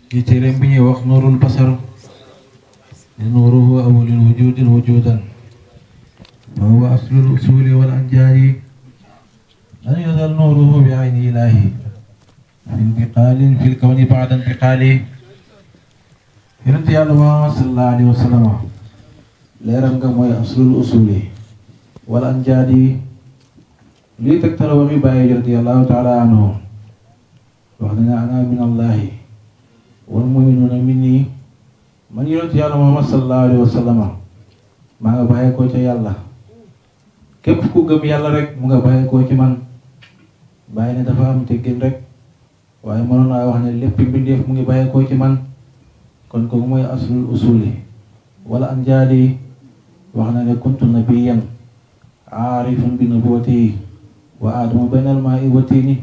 ci téeréem bi ñuy wax nuurul basar nuuruhu awwalul wujudin wujudan wa huwa aslul usuli wal anjaari an yazal nuuruhu bi ayni ilaahi fi intiqaalin fil kawni ba'da intiqaali yonent yàlla Muhammad sallallahu alayhi wa sallam leeram nga mooy aslul usuli wal anjaari lii tegtala waxi bàyyi radiyallahu taala anhu wax na ne ana min allahi wal mu'minuuna minni man yonent yàlla Muhammad sallallahu alayhi wa sallam maa nga bàyyeekoo ca yàlla képp ku gëm yàlla rek mu nga bàyyeekoo ci man bàyyi ne dafa am teggin rek waaye mënoon naa wax ne lépp mbindeef mu ngi bàyyeekoo ci man kon kooku mooy aslul usuli wala anjaadi wax na ne kuntu nabiyan aarifun bi nubuwwati wa aadama baynal maa'i wa tiini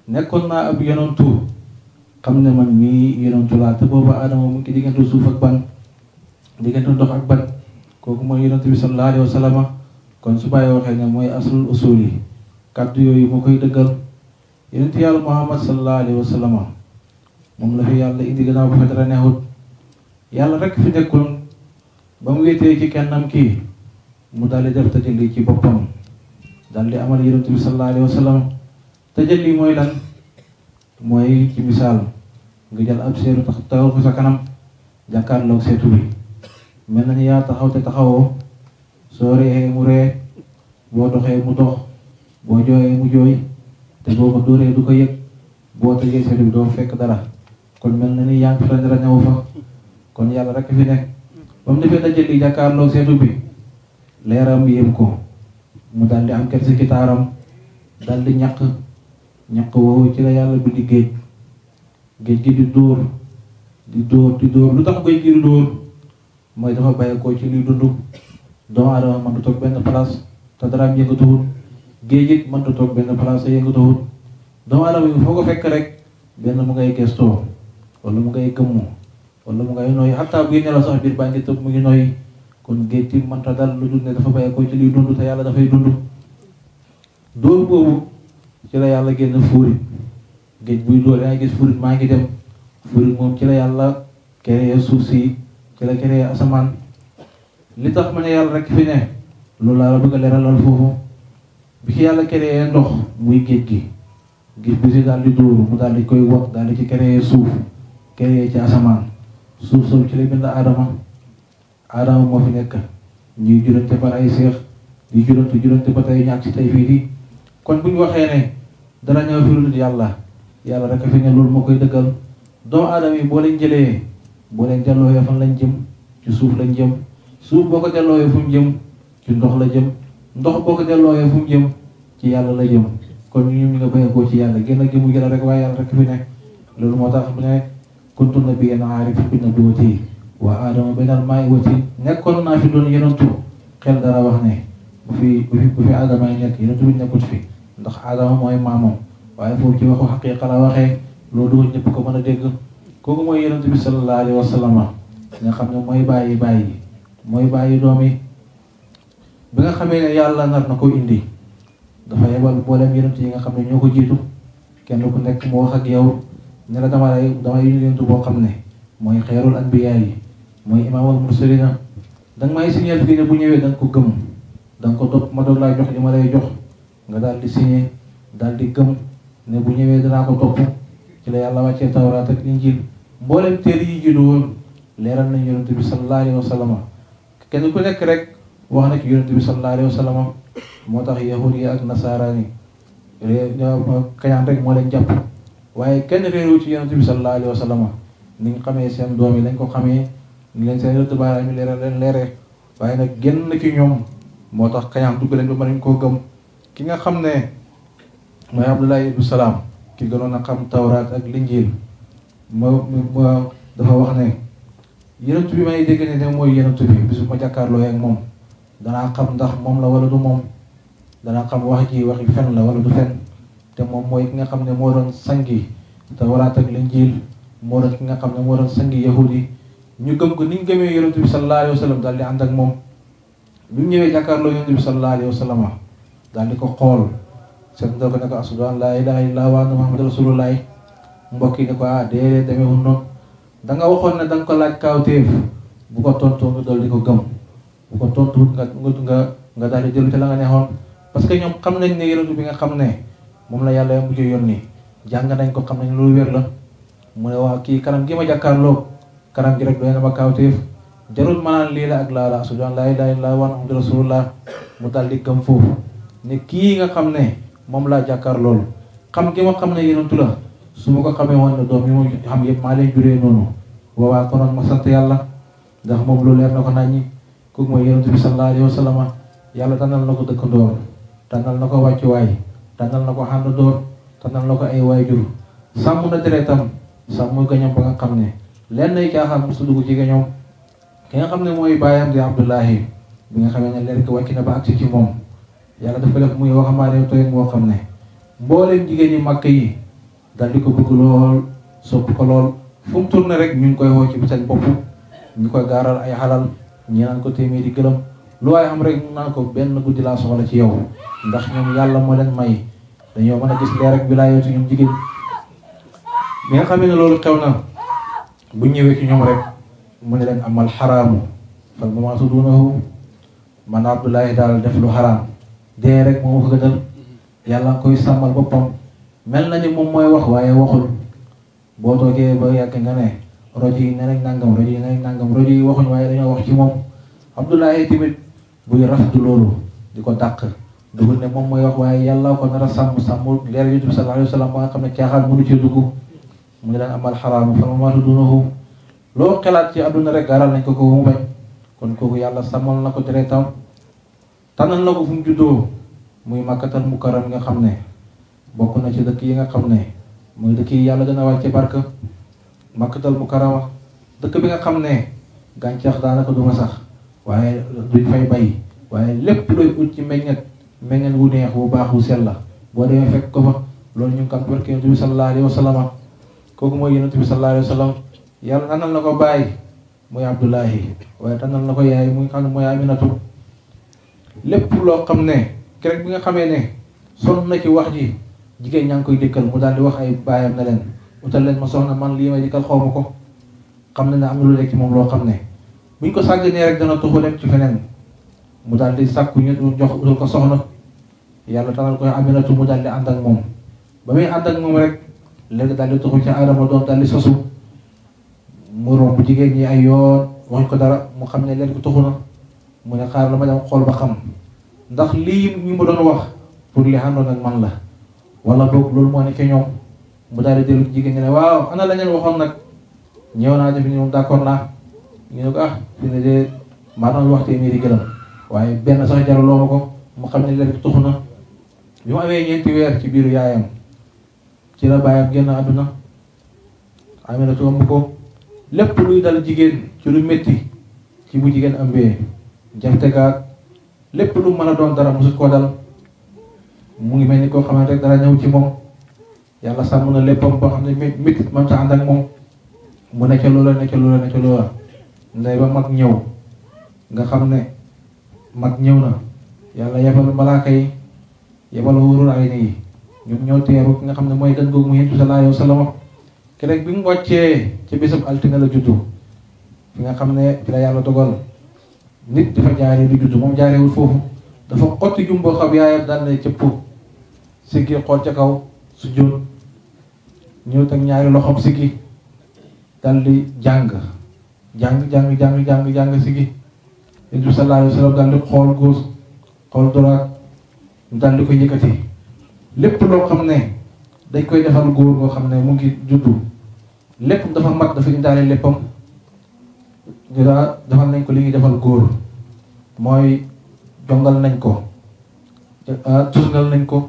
nekkoon naa ab yonantu xam ne man mii yonantu laa te boobu aadama mu ngi diggante suuf ak ban diggante ndox ak ban kooku mooy yonantu bi sallallahu alayhi wa sallam kon su bàyyi waxee ne mooy aslul usuli kàddu yooyu moo koy dëggal yonantu yàlla Muhammad sallallahu alayhi wa sallam moom la fi yàlla indi gannaaw bu fa dara neexut yàlla rek fi nekkoon ba mu wéetee ci kennam kii mu daal di def tajalli ci boppam daal di amal yonent bi sallallahu alayhi wa sallam tajalli mooy lan mooy ci misaal nga jël ab seetu taxaw ko sa kanam jàkkaarloog seetu bi mel na ni yaa taxaw te taxawoo soo reexee mu ree boo doxee mu dox boo jooyee mu jooy te boo ko dóoree du ko yëg boo tëjee seetu bi doo fekk dara kon mel na ni yaa ngi fi dara ñëw fa kon yàlla rek fi nekk ba mu defee tajalli jàkkaarloog seetu bi leeram yéem ko mu daal di am kersi ci taaram daal di ñaq woowu ci la yàlla bi di géej gi di dóor lu tax géej gi di dóor mooy dafa bàyyeekoo ci luy dund doomu aadama mën du toog benn place te daraam yëngatuwut géej it mën du toog benn place te yëngatuwut doomu aadama yi foo ko fekk rek benn mu ngay gestoo wala mu ngay gëmmu wala mu ngay nooyi xataa buy nelaw sax biir baa ngi tëb mu ngi nooyi kon géej ti mënta dal lu dul ne dafa bàyyeekoo ci luy dund te yàlla dafay dund dóor boobu ci la yàlla génn fuurit géej buy dóor yaa gis fuurit maa ngi dem fuurit moom ci la yàlla créé suuf si ci la créé asamaan li tax ma ne yàlla rek fi ne loolu laa la bëgg a leeralal foofu bi ci yàlla créé ndox muy géej gi géej bi si daal di dóor mu daal di koy wax daal di ci créé suuf créé ci asamaan suuf soobu ci la bind Adama moo fi nekk ñuy jurante par ay seex di jurante ba tey ñaag ci tey fii di kon bu ñu waxee ne dara ñëw fi lu dul yàlla rek fi ne loolu moo koy dëggal doomu aadama yi boo leen jëlee boo leen jallooyee fan lañ jëm ci suuf lañ jëm suuf boo ko jallooyee fu mu jëm ci ndox la jëm ndox boo ko jallooyee fu mu jëm ci yàlla la jëm kon ñu nga bàyyeekoo ci yàlla gën a jëmu yàlla rek waaye yàlla rek fi ne loolu moo tax bu ne kuntu nabiyyan aarifan bi nubuwwati wa aadama baynal maa'i wa tiin nekkoon naa fi doon yonantu xel dara wax ne bu fi aadama yi nekk yonantu bi nekkut fi ndax aadama mooy maamam waaye foofu ci waxu xaqiiqa la waxee loolu ñëpp ko mën a dégg kooku mooy yonantu bi sallallahu alayhi wa sallam nga xam ne mooy bàyyi doom yi bi nga xamee ne yàlla nar na ko indi dafa yebal mboolem yonantu yi nga xam ne ñoo ko jiitu kenn ku nekk mu wax ak yow ne la damay yonantu boo xam ne mooy xeerul anbiyaa yi mooy imaamul mursalina danga may signal fii ne bu ñëwee danga ko gëm danga ko topp ma doog laa jox li ma lay jox nga daal di signé daal di gëm ne bu ñëwee danaa ko topp ci la yàlla wàccee tawraat ak injil mboolem téere yi jiitu woon leeral nañ yonent bi sallallahu alayhi wa sallam kenn ku nekk rek wax na ci yonent bi sallallahu alayhi wa sallam moo tax yahud yi ak nasaraan yi kañaan rek moo leen jàpp waaye kenn réeru ci yonent bi sallallahu alayhi wa sallam ni ñu xamee seen doom yi lañ ko xamee ni leen seen rëdd baaraam yi leeree waaye nag génn ci ñoom moo tax kañaan dugg leen ba mënuñ koo gëm ki nga xam ne mooy Abdullah ibn Salaam ki gënoon a xam tawraat ak linjiil moo dafa wax ne yonent bi may dégg ne mooy yonent bi bisu ma jàkkaarloo ak moom danaa xam ndax moom la wala du moom danaa xam wax ji waxi fen la wala du fen te moom mooy ki nga xam ne moo doon sangi tawraat ak linjiil moo doon ki nga xam ne moo doon sangi yahudi ñu gëm ko ni ñu gëmee yonent bi sallallahu alayhi wa sallam daal di ànd ak moom bi mu ñëwee jàkkaarloo yonent bi sallallahu alayhi wa sallam daal di ko xool seen doo ko ne ko ashhadu an laa ilaaha illallaah wa anna muhammadan rasulullaah. mbokk yi ne ko déedéet demeewul noonu da nga waxoon ne da nga ko laaj kaawteef bu ko tontoo nga dool di ko gëm bu ko tontu nga daal di dellu ci la nga neexoon. parce que ñoom xam nañ ne yonent bi nga xam ne moom la yàlla mujj yónni jàng nañ ko xam nañ loolu wér la. mu ne waaw kii kanam gi ma jàkkaarloo kanam gi rek doy na ma kaawteef jarul maanaam lii la ak laa la ashhadu an laa ilaaha illallaah wa anna muhammadan rasulullaah. mu daal di gëm foofu ne kii nga xam ne moom laa jàkkaar loolu xam gi ma xam ne yonent la su ma ko xamee woon ne doom yi ma xam yëpp maa leen juree noonu boobaa konoon ma sant yàlla ndax moom lu leer na ko naññi. kooku mooy yonent bi sallallaahu alayhi wa sallam. yàlla tànnal na ko dëkkandoor tànnal na ko wàccuwaay tànnal na ko àndandoor tànnal na ko ay waajur sàmm na deretam sàmm gañam ba nga xam ne lenn ay caaxaan mu su dugg ci gañoom. ki nga xam ne mooy baayam di Abdullahi bi nga xamee ne leer ko wàcc na ba agsi ci moom yàlla dafa def muy waxambaane tooy moo xam ne mbooleem jigéen ñi màkk yi dal di ko bëgg lool sopp ko lool fu mu tourné rek ñu ngi koy woo ci seen bopp ñu koy gaaral ay xalal ñi naan ko téeméeri gëlëm lu waaye am rek naan ko benn guddi laa soxla ci yow ndax ñoom yàlla moo leen may dañoo mën a gis leer ak wilaayatu ñoom jigéen bi nga xamee ne loolu xew na bu ñëwee ci ñoom rek mu ne leen amal xaraamu fal mamaatu duunahu man Abdullahi daal def lu xaraam dee rek moo ko gënal. yàlla nga koy sàmmal boppam mel na ni moom mooy wax waaye waxul boo toogee ba yàgg nga ne rajo yi ne nañ nangam rajo yi ne nañ nangam rajo yi waxuñ waaye dañoo wax ci moom. Abdullahi tamit buy rafetlu loolu di ko dàq dugul ne moom mooy wax waaye yàlla ko nar a sàmm leer Yonent bi sallallaahu alayhi wa sallam ba nga xam ne caaxaan mënu ci dugg. mu ngi leen amal xaraamu fa mamaatu duunahu loo xelaat ci àdduna rek gaaral nañ ko mu bañ kon kooku yàlla sàmmal na ko deretam tànnal na ko fu mu juddoo muy Makkatal Mukarram nga xam ne bokk na ci dëkk yi nga xam ne muy dëkk yi yàlla dana wàcce barke. Makkatal Mukarrama dëkk bi nga xam ne gàncax daanaka du ma sax waaye duñ fay bay waaye lépp looy ut ci meññet wu neex wu baax wu sell la boo demee fekk ko fa loolu ñu ngi kam barke Yonent bi sallallaahu alayhi wa sallam. kooku mooy Yonent bi sallallaahu alayhi wa sallam. yàlla tànnal na ko baay muy Abdullahi waaye tànnal na ko yaay muy xam ne mooy Aminatu. lépp loo xam ne keroog bi nga xamee ne sonn na ci wax ji jigéen ñaa ngi koy dëkkal mu daal di wax ay baayam ne leen utal leen ma soxna man lii may dikkal xaw ma ko xam ne am na lu nekk ci moom loo xam ne buñ ko sàgganee rek dana tuxu dem ci feneen mu daal di sàkku ñu jox utal ko soxna. yàlla tànnal ko Aminatu mu daal di ànd ak moom ba muy ànd ak moom rek léegi daal di tuxu ci Adama doom daal di sosu mu romb jigéen ñi ay yoon wax ko dara mu xam ne léegi tuxu na mu ne xaar la ma dem xool ba xam ndax lii ñu ma doon wax pour li àndoon ak man la wala boog loolu moo nekk ñoom. mu daal di dellu jigéen ñi ne waaw ana la ngeen waxoon nag ñëw naa def ni moom d'accord naa ñu ne ko fi ne de maa doon wax téeméeri gëlëm waaye benn sax jaraloo ma ko mu xam ne léegi tuxu na. bi mu amee ñeenti weer ci biiru yaayam ci la baayam génn àdduna. Aminatu ëmb ko lépp luy dal jigéen ci lu métti ci bu jigéen ëmbee jafte gaag lépp lu mën a doon dara mosut koo dal mu ngi mel ni koo xamante rek dara ñëw ci moom. yàlla sàmm na léppam boo xam ne métti man sa ànd ak moom mu ne ca loola ndey ba mag ñëw nga xam ne mag ñëw na yàlla yebal malaaka yi yebal wóorul ay yi ñoom ñoo teeru ki nga xam ne mooy gën googu mu Yonent bi sallallaahu alayhi wa sallam. keroog bi mu wàccee ci bésab altine la juddu fi nga xam ne fi la yàlla dogal nit dafa jaaree du juddu moom jaareewul foofu dafa xotti jumboo xam yaayam daan na cëpp siggi xool ca kaw su jóot ñëw teg ñaari loxoom siggi dal di jàng siggi. Yonent bi sallallaahu alayhi wa sallam dal di xool góos xool droit dal di ko yëkkati lépp loo xam ne dañ koy defal góor goo xam ne mu ngi juddu lépp dafa mat dafa indaale léppam. ñu daa defal nañ ko li ñuy defal góor mooy jongal nañ ko tusngal nañ ko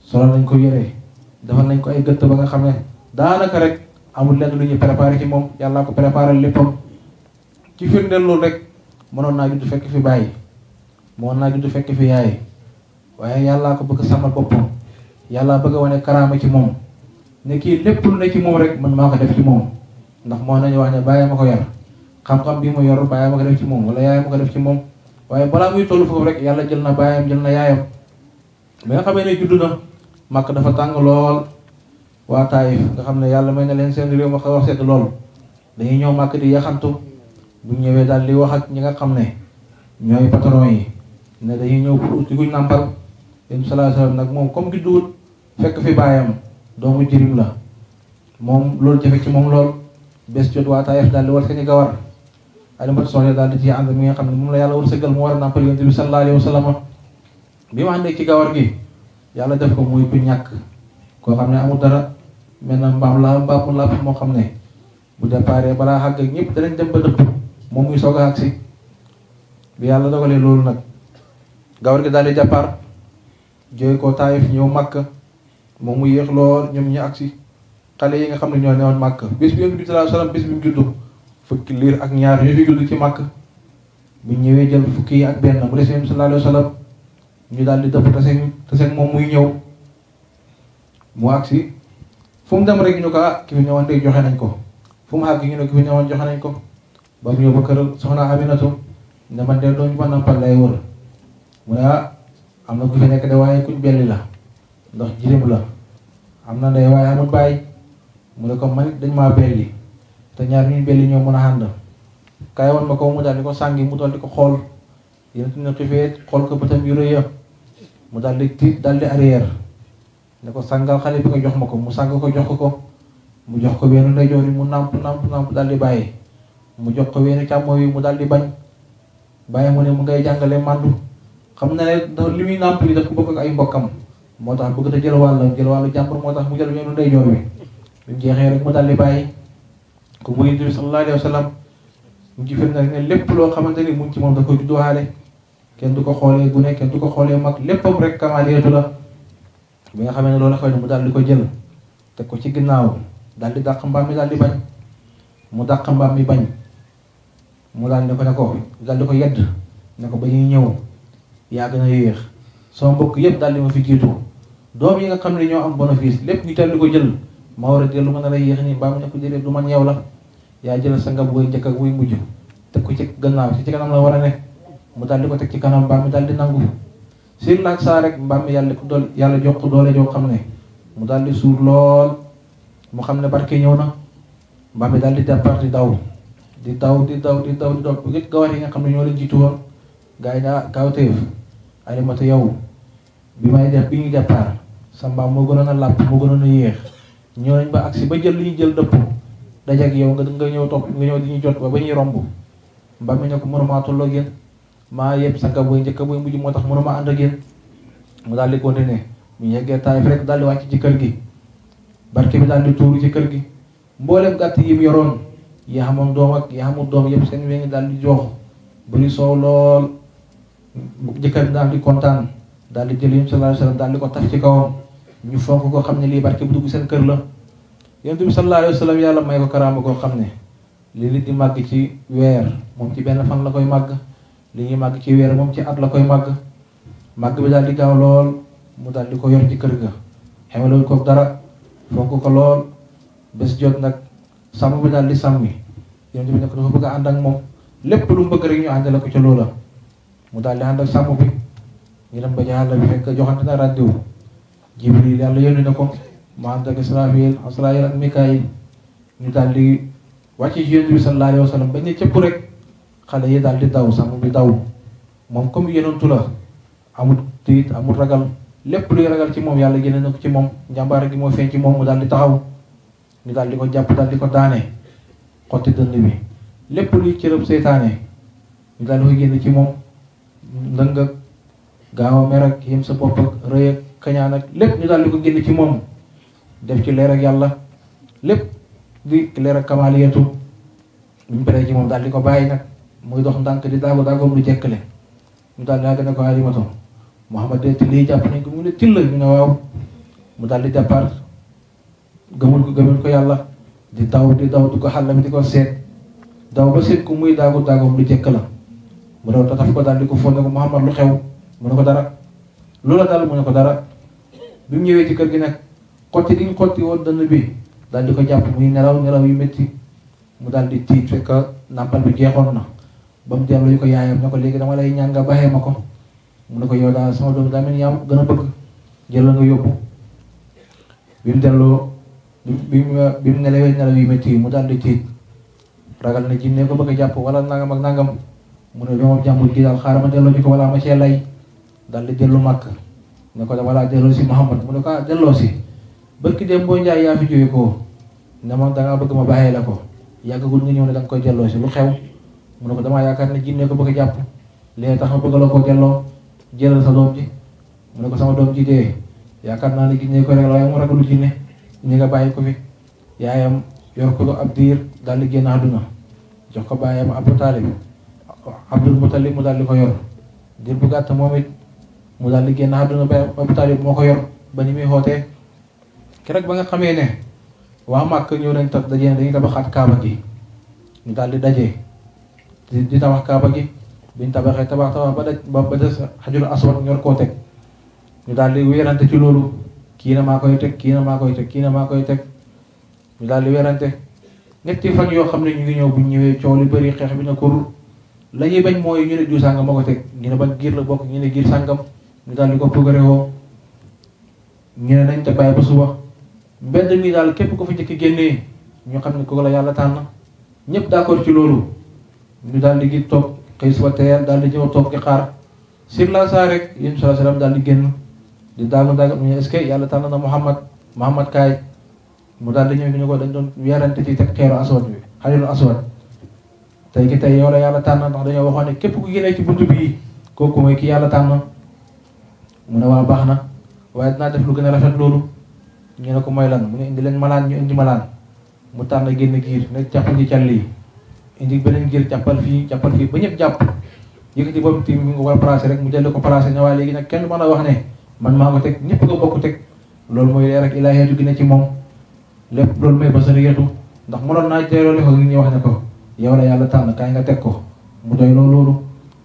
solal nañ ko yére defal nañ ko ay gëtt ba nga xam ne daanaka rek amul lenn lu ñuy préparé ci moom yàllaa ko préparé léppam. ci firndeel loolu rek mënoon naa judd fekk fi bàyyi mënoon naa judd fekk fi yaay waaye yàllaa ko bëgg sàmmal boppam yàllaa bëgg a wane karaama ci moom ne kii lépp lu ne ci moom rek man maa ko def ci moom ndax moo nañu wax ne bàyyi ma ko yar xam-xam bi mu yor bàyyi ma ko def ci moom wala yaayam ma ko def ci moom waaye balaa muy tollu foofu rek yàlla jël na baayam jël na yaayam bi nga xamee ne judd na Màkk dafa tàng lool. waa Taayif nga xam ne yàlla may na leen seen réew ma xaw a sedd lool dañuy ñëw Màkk di yaxantu bu ñëwee daal di wax ak ñi nga xam ne ñooy patron yi ne dañuy ñëw pour uti kuñ nàmpal. Yonent bi sallallahu alayhi wasallam nag moom comme ki duut fekk fi baayam doomu jirim la moom loolu jafe ci moom lool. bés jot waa Taayif daal di war seeni gawar Alimatu Soxna daal di ci ànd mi nga xam ne moom la yàlla war sëggal mu war a nàmpal Yonent bi sallallahu alayhi wasallam. bi ma àndee ci gawar gi yàlla def ko muy ku ñàkk koo xam ne amul dara mel na mbaam mu làpp moo xam ne bu déparé balaa xàgg ak ñëpp danañ dem ba dëpp moom muy soog a agsi. bi yàlla dogalee loolu nag gawar gi daal di jàppaar jóge ko Taayif ñëw Màkk moom mu yéex lool ñoom ñu agsi xale yi nga xam ne ñoo newoon Màkk bis bi Yonent bi sallallahu alayhi wasallam bis bi mu juddu fukki liir ak ñaar ñu fi juddu ci Màkk bu ñëwee jël fukki yi ak benn mu des Yonent bi sallallahu alayhi wasallam ñu daal di dëpp taseeg moom muy ñëw mu agsi fu mu dem rek ñu ko ki fi ñëwoon tey joxe nañ ko fu mu àgg ñu ne ki fi ñëwoon joxe nañ ko ba mu ñëw ba kër soxna Aminatu ne man de dooñu ma nampal lay wër mu ne am na ku fi nekk de waaye kuñ belli la ndax jirim la am na ndey waaye amul bàyyi mu ne ko man dañ maa belli te ñaar ñu belli ñoo mën a ànd kaay woon ma ko mu daal di ko sàngi mu daal di ko xool yéen ne xifee xool ko bëtam yu rëy mu daal di tiit daal di arrière ne ko sàngal xale bi nga jox ma ko mu sàng ko jox ko mu jox ko weenu ndeyjoor yi mu nàmp daal di bàyyi mu jox ko weenu càmmooñ yi mu daal di bañ bàyyi mu ne mu ngay jàngale màndu xam na ne li muy nàmp yi daf ko bokk ak ay mbokkam moo tax bëgg te jël wàllu jàmbur moo tax mu jël weenu ndeyjoor bi bi mu jeexee rek mu daal di bàyyi ko mu Yonent bi sallallahu alayhi wa sallam mu ci firnde ne lépp loo xamante ni mu ngi ci moom da koy judduwaale kenn du ko xoolee gune kenn du ko xoolee mag léppam rek kamaaliyatu la. bi nga xamee ne loolu xew ne mu daal di ko jël teg ko ci ginnaaw daal di dàq mbaam mi daal di bañ mu dàq mbaam mi bañ mu daal di ko daal di ko yedd ne ko ba ñuy ñëw yaa gën a yéex sama mbokk yëpp daal di ma fi jiitu doom yi nga xam ne ñoo am bénéfice lépp ñu teel di ko jël ma war a dellu mën a lay yéex nii mbaam mi ne ko déedéet du man yow la yaa jël sa ngab buy njëkk ak buy mujj teg ko ci gannaaw ci kanam la war a ne mu daal di ko teg ci kanam mbaam mi daal di nangu sur laak saa rek mbaam mi yàlla jox ko doole joo xam ne mu daal di suur lool mu xam ne barke ñëw na mbaam mi daal di départ di daw bu gët gawar yi nga xam ne ñoo leen jiitu woon gaa yi daa kawteef Alimatu yow bi ñuy départ sa mbaam moo gënoon a làpp moo gënoon a yéex ñëw nañ ba agsi ba jël li ñu jël dëpp dajeeg yow nga ñëw topp nga ñëw di ñu jot ba ñuy romb mbaam mi ne ko mënumaa tolloo génn maa yëpp sanga booy njëkk booy mujj moo tax mënuma ànd ak yéen mu daal di continuer bu ñu yeggee Taayif rek daal di wàcc ci kër gi barke bi daal di tuuru ci kër gi mboolem gàtt yi mu yoroon yi xamoon doom ak yi xamul doom yëpp seen wéngi daal di jox bari soow lool jëkkër bi daal di kontaan daal di jël Yonent bi sallallahu alayhi wasallam daal di ko taf ci kawam ñu fonk ko xam ne lii barke bu dugg seen kër la. Yonent bi sallallahu alayhi wasallam yàlla may ko karaama koo xam ne li nit di màgg ci weer moom ci benn fan la koy màgg li ñuy màgg ci weer moom ci at la koy màgg bi daal di gaaw lool mu daal di ko yor ci kër ga xemeloo ko dara fonk ko lool bés jot nag sàmm bi daal di sàmmi Yonent bi ne ko dafa bëgg a ànd ak moom lépp lu mu bëgg rek ñu àndale ko ca loola mu daal di ànd ak sàmm bi ñu dem ba ci àll bi fekk joxante na rendez-vous Jibril yàlla yónni na ko mu ànd ak Israfil ak Mikaayil ñu daal di wàcc ci Yonent bi sallallahu alayhi wa sallam ba ñu cëpp rek xale yi daal di daw sàmm bi daw moom comme yonentu la amul tiit amul ragal lépp luy ragal ci moom yàlla génne na ko ci moom njàmbaare gi moo feeñ ci moom mu daal di taxaw ñu daal di ko jàpp daal di ko daane xotti dënd bi lépp luy cërëb seytaane ñu daal di ko génne ci moom ndëng ak gaaw a mer ak yem sa bopp ak rëy ak kañaan ak lépp ñu daal di ko génne ci moom def ci leer ak yàlla lépp di leer ak kamaaliyatu ñu paree ci moom daal di ko bàyyi nag muy dox ndànk di daagoom lu jekkale ñu daal di àgg ne ko Alimatu Muhammad de lii jàpp nañ ko mu ne till ñu ne waaw mu daal di jàppaat gëmul ko yàlla di daw du ko xàll mi di ko seet daw ba seet ko muy daagoom lu jekk la mu daw tataf ko daal di ko fóon ne ko Muhammad lu xew mu ne ko dara loola daal mu ne ko dara bi mu ñëwee ci kër gi nag xotti di ñu xotti woon dënn bi daal di ko jàpp muy nelaw yu métti mu daal di tiit fekk nàmpal bi jeexoon na ba mu dellu yu ko yaayam ne ko léegi dama lay ñaan nga baxee ma ko mu ne ko yow daal sama doom daa mel ni yaa gën a bëgg jël la nga yóbbu bi mu delloo bi mu nelawee nelaw yu métti yi mu daal di tiit ragal na jinne ko bëgg a jàpp wala nangam ak nangam mu ne doomam jàmbur gi daal xaaral ma delloo ji ko wala ma cee lay daal di dellu màkk ne ko dama laa delloo si Muhammad mu ne ko delloo si barki dem boo njaay yaa fi jóge ko ne ma dangaa bëgg ma bàyyee la ko yàggagul nga ñëw ne danga koy delloo si lu xew mu ne ko damaa yaakaar ne jinne ko bëgg a jàpp léegi tax ma bëgg la ko delloo jëlal sa doom ji mu ne ko sama doom ji dee yaakaar naa ne jinne ko rek waaye mu ragalu jinne ñi nga bàyyi ko fi yaayam yor ko ab diir daal di génn àdduna jox ko bàyyam Abu Taalib Abdul Mutalib mu daal di ko yor diir bu gàtt moom it mu daal di génn àdduna ba Abu Taalib moo ko yor ba ni muy xootee keroog ba nga xamee ne waa Màkk ñëw nañ tax dajee dañuy tabaxaat kaaba gi ñu daal di dajee di tabax kaaba gi biñ tabaxee tabax ba des xajul aswad ñor koo teg ñu daal di weerante ci loolu kii na maa koy teg kii na maa koy teg kii na maa koy teg ñu daal di weerante ñetti fan yoo xam ne ñu ngi ñëw bu ñëwee coow li bëri xeex bi na ko la ñuy bañ mooy ñu ne diw sàngam moo ko teg ñu ne ban giir la bokk ñu ne giir sàngam ñu daal di ko progré woo ñu ne nañ te bàyyi ba suba mbedd mi daal képp ko fi njëkk génnee ñu xam ne kooku la yàlla tànn ñëpp d'accord ci loolu ñu daal di gi toog xëy suba teel daal di ñëw toog di xaar sur la saa rek yéen sallallahu alayhi wasallam daal di génn di daagu ñu est-ce que yàlla tànn na Muhammad kaay mu daal di ñëw ñu ko dañ doon weerante ci teg xeeru aswad bi xajul aswad tey ki tey yow la yàlla tànn ndax dañoo waxoon ne képp ku génnee ci buntu bii kooku mooy ki yàlla tànn mu ne waa baax na waaye dinaa def lu gën a rafet loolu ñu ne ko mooy lan mu ne indi leen malaan ñu indi malaan mu tànn génn giir ne jàppal ci cal yi indi beneen giir jàppal fii ba ñëpp jàpp yëkkati boobu ti mu nga war a placé rek mu jël ko placé ne waaye léegi nag kenn mën a wax ne man maa ko teg ñëpp nga bokk teg loolu mooy leer ak ilaahiyatu gi ne ci moom lépp loolu mooy basariyatu ndax mënoon naa teeloo li ko nit ñi wax ne ko yow la yàlla tànn kaay nga teg ko mu doy loolu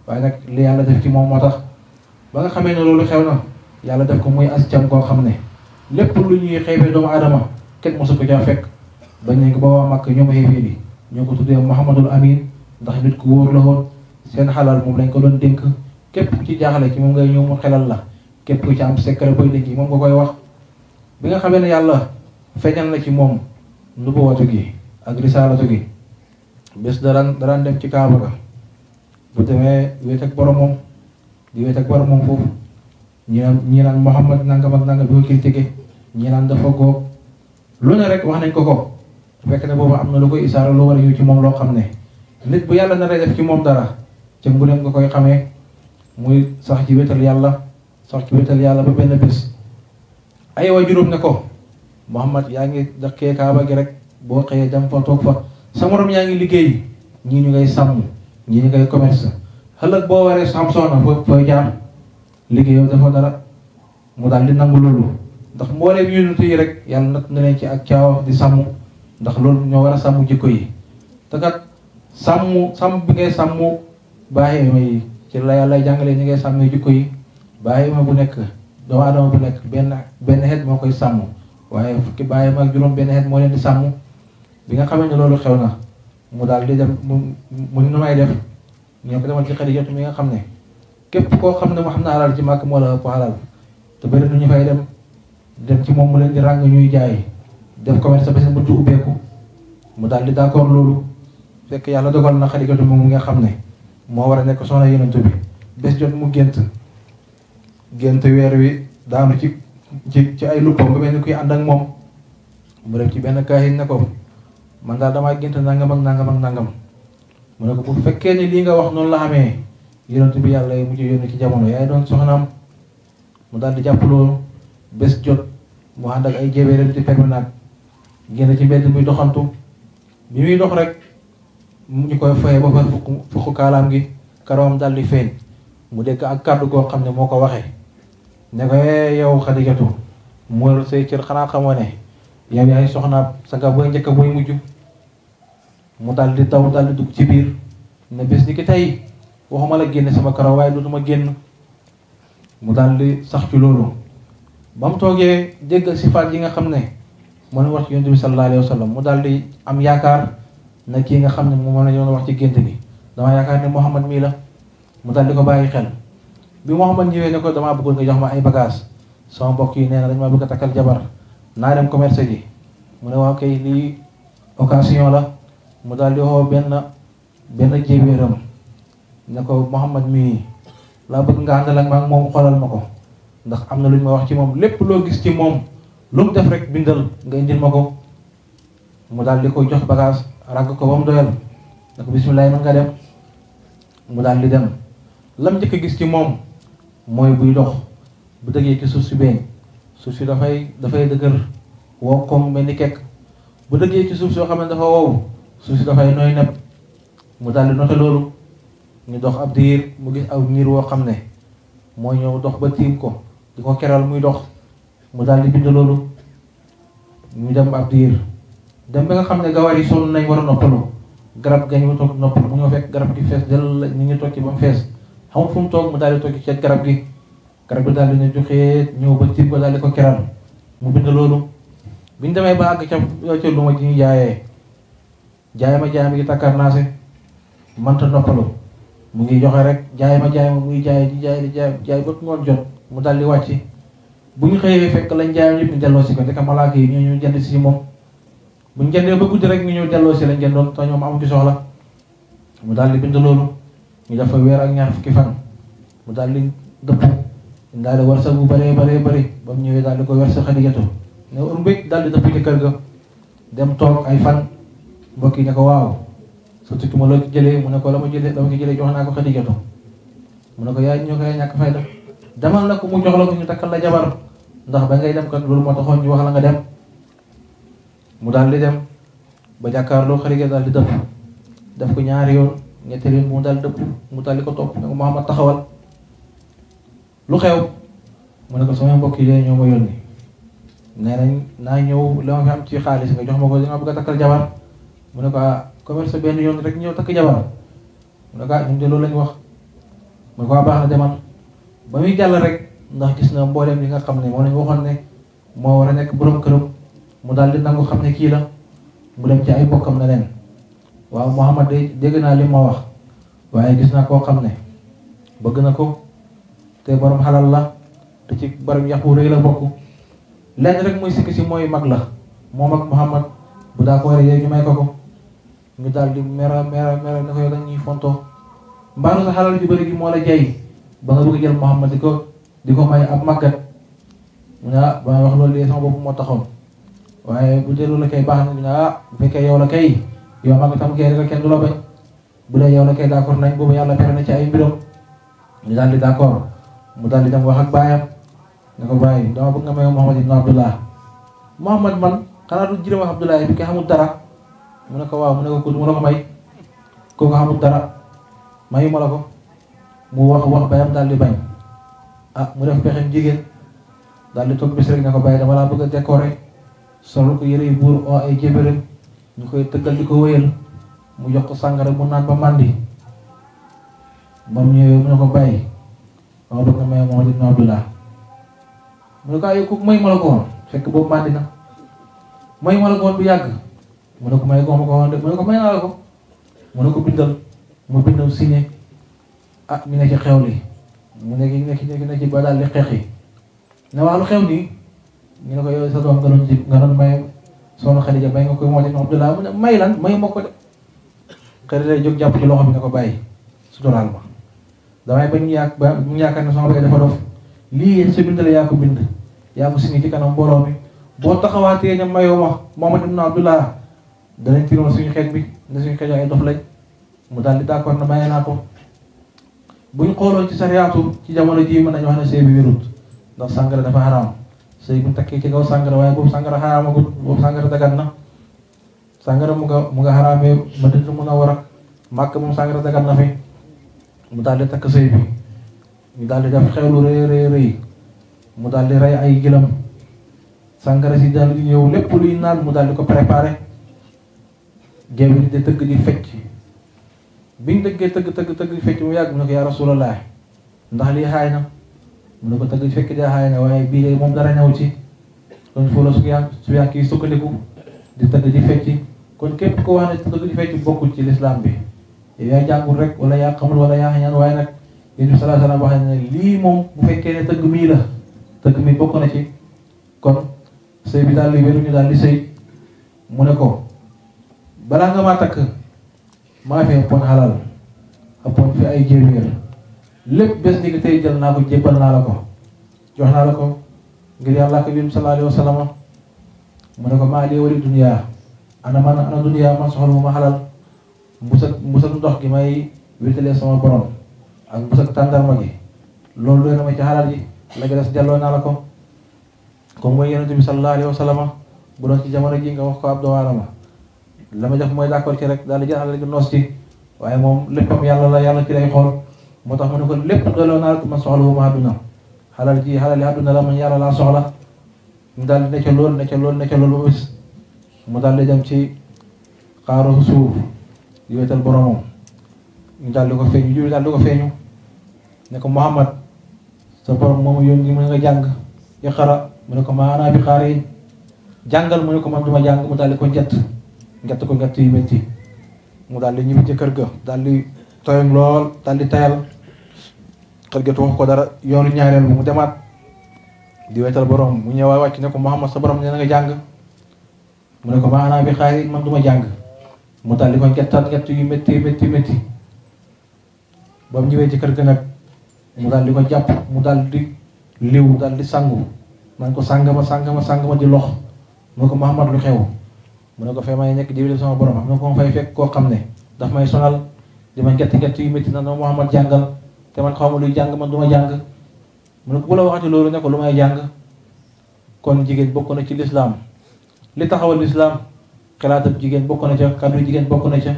waaye nag li yàlla def ci moom moo tax ba nga xamee ne loolu xew na yàlla def ko muy as cam koo xam ne lépp lu ñuy xeebee doomu aadama kenn mosu ko caa fekk bañ nañ ko ba waa Màkk ñoom xeefee bi ñoo ko tuddee Muhammadul Amin ndax nit ku wóor la woon seen xalal moom lañ ko doon dénk képp ku ci jaaxale ci moom ngay ñëw mu xelal la képp ku ci am secret koy denc moom nga koy wax bi nga xamee ne yàlla feeñal na ci moom nubuwatu gi ak risaalatu gi bés daraan dem ci Kaaba ga bu demee wéet ak boromam di wéet ak boromam foofu ñi naan Muhammad nangam ak nangam bi ko critiqué ñi naan dafa góob lu ne rek wax nañ ko fekk ne boobu am na lu koy isaara lu war a ñëw ci moom loo xam ne nit bu yàlla naree def ci moom dara ca nguneem nga koy xamee muy sax ci wéetal yàlla ba benn bés ay waajuram ne ko Muhammad yaa ngi dëkkee Kaaba gi rek boo xëyee dem fa toog fa sa morom yaa ngi liggéey ñii ñu ngay sàmm ñii ñu ngay commerce ëllëg boo waree sam soona fooy jaar liggéeyam dafa dara mu daal di nangu loolu ndax mbooleem yonent yi rek yàlla nag ne leen ci ak caawa di sàmm ndax loolu ñoo war a sàmm jikko yi te kat sàmm bi ngay sàmm bàyyi ma yi ci la yàlla jàngalee ñi ngay sàmmee jikko yi bàyyi ma bu nekk doomu aadama bu nekk benn xeet moo koy sàmm waaye fukki bàyyi ma ak juróom benn xeet moo leen di sàmm bi nga xamee ne loolu xew na mu daal di dem mu nu may def ñoo ko demal ci Xadijatu mi nga xam ne képp koo xam ne mu xam na alal ci Màkk moo la ëpp alal te bëri na ñu fay dem ci moom mu leen di ràng ñuy jaay def commerce ba seen buntu ubbeeku mu daal di d'accord loolu fekk yàlla dogal na Xadijatu moom nga xam ne moo war a nekk soxna Yonent bi bés jot mu gént weer wi daanu ci ay luppam ba mel ni kuy ànd ak moom mu dem ci benn kaahin ne ko man daal damaa gént nangam ak nangam mu ne ko bu fekkee ni lii nga wax noonu la amee yonent bi yàlla yi mujj yónni ci jamono yaay doon soxnaam mu daal di jàpp loolu bés jot mu ànd ak ay jébéeram ci permanent génn ci mbedd muy doxantu bi muy dox rek ñu koy foyee ba fa fukk kaalaam gi karawam daal di feeñ mu dégg ak kàddu goo xam ne moo ko waxee ne ko yow Xadijatu mu say cër xanaa xamoo ne yow yaay soxnaam sa nga booy njëkk booy mujj mu daal di daw daal di dugg ci biir ne bés ni ki tey waxuma la génne sama karaw waaye dootuma génn mu daal di sax ci loolu ba mu toogee dégg sifaat yi nga xam ne moo leen wax ci Yonent bi sallallahu alayhi wa sallam mu daal di am yaakaar na kii nga xam ne moom la ñu wax ci gént gi dama yaakaar ne Muhammad mii la mu daal di ko bàyyi xel bi Muhammad ñëwee ne ko damaa bëggoon nga jox ma ay bagage sama mbokk yi nee na dañ ma bëgg a takkal jabar naa dem commerce ji mu ne waaw kay lii occasion la mu daal di woo benn jéebéeram ne ko Muhammad mii laa bëgg nga àndal ak ma moom xoolal ma ko ndax am na lu ñu ma wax ci moom lépp loo gis ci moom lu mu def rek bindal nga indil ma ko. mu daal di ko jox bagage ràgg ko ba mu doyal ne ko bisimilah mën nga dem mu daal di dem. lam njëkk a gis ci moom mooy buy dox bu dëggee ci suuf si beeñ suuf si dafay dëgër wow koŋ mel ni kekk bu dëggee ci suuf soo xam ne dafa wow suuf si dafay nooy nepp mu daal di noté loolu. ñu dox ab diir mu gis aw niir woo xam ne moo ñëw dox ba tiim ko di ko keral muy dox mu daal di bind loolu. ñu dem ab diir dem ba nga xam ne gawar yi sonn nañ war a noppalu garab gañ mu toog noppal mu ñëw fekk garab gi fees del ñu ngi toog ci ba mu fees xamul fu mu toog mu daal di toog ci garab gi daal di ne joxee ñëw ba tiim ko daal di ko keral mu bind loolu. biñ demee ba àgg ca lu ma ji ñu jaay ma gi takkar naase mënta noppalu mu ngi joxe rek jaay ma muy jaay di jaay ba ngoon jot mu daal di wàcc. bu ñu xëyee fekk lañ jaayoon yëpp ñu delloo si ko ndeka malaaka yi ñoo ñu jënd si moom bu ñu jëndee ba guddi rek ñu ñëw delloo si lañ jëndoon te ñoom amu ci soxla. mu daal di bind loolu ñu dafa weer ak ñaar fukki fan mu daal di dëpp daal di war sa bu bëree bëri ba mu ñëwee daal di ko weer sa Xadijatu ne mbéj daal di dëpp ci kër ga dem toog ay fan mbokk yi ne ko waaw surtout ki ma loo ci jëlee mu ne ko dama ci jëlee jox naa ko Xadijatu mu ne ko yaay ñoo koy ñàkk fayda demal na ko mu jox la ko ñu takkal la jabar ndax ba ngay dem kat loolu moo taxoon ñu wax la nga dem. mu daal di dem ba jàkkaarloo Xadija daal di dëpp def ko ñaari yoon ñetteel yoon mu daal dëpp mu daal di ko topp ne ko Muhammad taxawal lu xew mu ne ko sama mbokk yi ñoo ma yónni nee nañ naa ñëw li ma fi am ci xaalis nga jox ma ko danga bëgg a takkal jabar mu ne ko commerce benn yoon rek ñëw takk jabar mu ne ko ñun de loolu lañ wax mu ne ko baax na demal. ba muy jàll rek ndax gis na mbooleem li nga xam ne moom lañ waxoon ne moo war a nekk borom këram mu daal di nangu xam ne kii la mu dem ci ay bokkam na leen waaw Muhammad de dégg naa li ma wax waaye gis naa koo xam ne bëgg na ko te borom xalal la te ci borom yàqu rëy la bokk lenn rek muy sikki si mooy mag la moom ak Muhammad bu daa ko waree ñu may ko ñu daal di mera ne ko yow dañuy fontoo mbaaru sa xalal ju bëri gi moo la jay ba nga bëgg jël Muhammad di ko may ab màggat mu ne ba may wax loolu de sama bopp moo taxoon waaye bu dee loolu la kay baax na ñu ne bu fekkee yow la kay yow màggatam kay rek kenn du la bañ bu dee yow la kay d'accord nañ boobu yàlla tere na ci ay mbiram ñu daal di d'accord mu daal di dem wax ak baayam ne ko bàyyi dama bëgg nga may Muhammad ibn Abdullah Muhammad man xanaa du jërëm wax Abdullah bi ko xamul dara mu ne ko waaw mu ne ko mu la ko may kooku xamul dara mayu ma la ko mu wax bayam daal di bañ mu def pexem jigéen daal di toog bis rek ne ko bàyyi dama laa bëgg a décorer sol ko yëre yu buur oo ay jébéram ñu koy tëggal di ko wéyal mu jox ko sàngara mu naan ba màndi moom ñëwee mu ne ko bàyyi dama bëgg nga may Muhammad ibn Abdullah mu ne ko ay ku may ma la ko woon fekk boobu màndi na may ma la ko woon bu yàgg mu ne ko may ko ma ko woon de mu ne ko may naa la ko mu ne ko bindal mu bindal signé ñu ne ci xew li mu nekk ci ba daal di xeex yi ne wax lu xew nii ñu ne ko yow sa doom nga doon may soxna Xadija may nga koy moo ci Abdullah mu ne may lan may ma ko de Xadija jóg jàpp ci loxo bi ne ko bàyyi suturaal ma damay bañ mu yaakaar ne sama bëgg dafa dof lii sa bindale yaa ko bind yaa ko signé ci kanam mbooloo mi boo taxawaatee ne mayoo ma Muhammad ibn Abdullah danañ tiroon suñu xeet bi ne suñu xeet ay dof lañ mu daal di d'accord na maye naa ko. buñ xooloon ci sariyaatu ci jamono ji mën nañu wax ne sëy bi wérut ndax sàngara dafa xaraam sëy bu takkee ci kaw sàngara waaye boobu sàngara xaraamagut boobu sàngara dagan na sàngara mu nga xaraamee Madina Munawwara Màkka moom sàngara dagan na fi mu daal di takk sëy bi ñu daal di def xewlu rëy mu daal di rey ay gilam sàngara si daal di ñëw lépp luy naan mu daal di ko préparé géwél di tëgg di fecc biñ dëggee tëgg fecc mu yàgg mu ne ko yaa rasulallah ndax lii xaay na mu ne ko tëgg fekk dee xaay na waaye bii de moom dara ñëw ci kon foofu la su yaa kii sukkandiku di tëgg di fecc kon képp ko wax ne tëgg di fecc bokkul ci lislaam bi yow yaa jàngul rek wala yaa xamul wala yaa xañaan waaye nag yéen bi sallallahu alayhi wa sallam wax ne lii moom bu fekkee ne tëgg mii la tëgg mi bokk na ci kon sëy bi daal di wéru ñu daal di sëy mu ne ko balaa nga maa takk maa fi ëppoon xalal ëppoon fi ay jéeméer lépp bés ni ki tey jël naa ko jébbal naa la ko jox naa la ko ngir yàlla ak yonent sallallahu alayhi wa sallam mu ne ko maa lii wali duniyaa ana duniyaa man soxla mu ma xalal mbus ak ndox gi may wétalee sama borom ak mbus ak tàndarma gi loolu doy na ma ci xalal ji la nga des delloo naa la ko comme mooy yonent bi sallallahu alayhi wa sallam bu doon ci jamono ji nga wax ko ab doomu aadama la ma def mooy d'accord ci rek daal di jël xalal gi noos ci waaye moom léppam yàlla la yàlla ci lay xool moo tax mu ne ko lépp delloo naa la ko man soxla bu ma àdduna xalal ji xalali àdduna la man yàlla laa soxla mu daal di ne ca loolu ba bis mu daal di dem ci xaaru suuf di wetal boromam ñu daal di ko feeñu jiw daal di ko feeñu ne ko Muhammad sa borom moomu yónni mu nga jàng iqra mu ne ko maa ana bi qaari jàngal mu ne ko man duma jàng mu daal di ko njett ko njett yu métti mu daal di ñibbi ci kër ga daal di toyam lool daal di tayal kër ga wax ko dara yoonu ñaareel bu mu demaat di wetal borom mu ñëwaat wàcc ne ko Muhammad sa borom nee na nga jàng mu ne ko maa ana bi qaari man duma jàng mu daal di ko njett yu métti ba mu ñëwee ci kër ga nag mu daal di ko jàpp mu daal di liw daal di sangu man ko sàngama di lox mu ne ko Muhammad lu xew mu ne ko fee may nekk di wétal sama borom am na ko ma fay fekk koo xam ne daf may sonal di ma njett yu métti na no Muhammad jàngal te man xaw ma luy jàng man du ma jàng mu ne ko bu la waxati loolu ne ko lu may jàng kon jigéen bokk na ci lislaam li taxawal lislaam xalaatab jigéen bokk na ca kàddu jigéen bokk na ca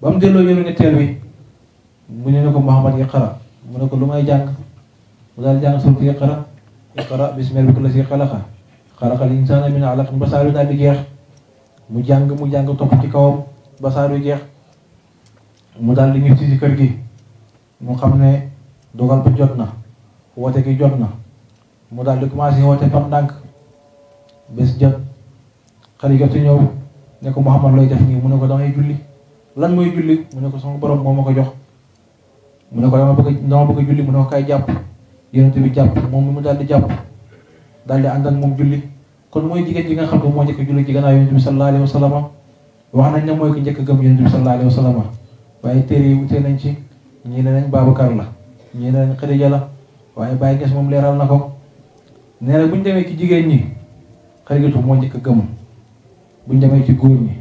ba mu delloo yëru ñetteel bi mu ne ko Muhammad iqra mu ne ko lu may jàng mu daal jàng suuratu iqra bismi rabbika llazi xalaqa xalaqal insaana min alaq ba saar wi daal di jeex mu jàng topp ci kawam ba saar wi jeex mu daal di ñëw ci kër gi mu xam ne dogal ba jot na woote gi jot na mu daal di commencé woote par ndànk bés jot xale jot ñëw ne ko Muhammad looy def nii mu ne ko damay julli lan mooy julli mu ne ko sama borom moo ma ko jox mu ne ko dama bëgg julli mu ne ko kay jàpp yonent bi jàpp moom mu daal di jàpp daal di ànd ak moom julli kon mooy jigéen ji nga xam ne moo njëkk julli ci gannaaw yonent bi sallallahu alayhi wa sallam wax nañ ne mooy ko njëkk gëm yonent bi sallallahu alayhi wa sallam waaye téere yi wutee nañ ci ñii ne nañ Babacar la ñii ne nañ Xadija la waaye Baye Niass moom leeral na ko nee na bu ñu demee ci jigéen ñi Xadijatu moo njëkk gëm bu ñu demee ci góor ñi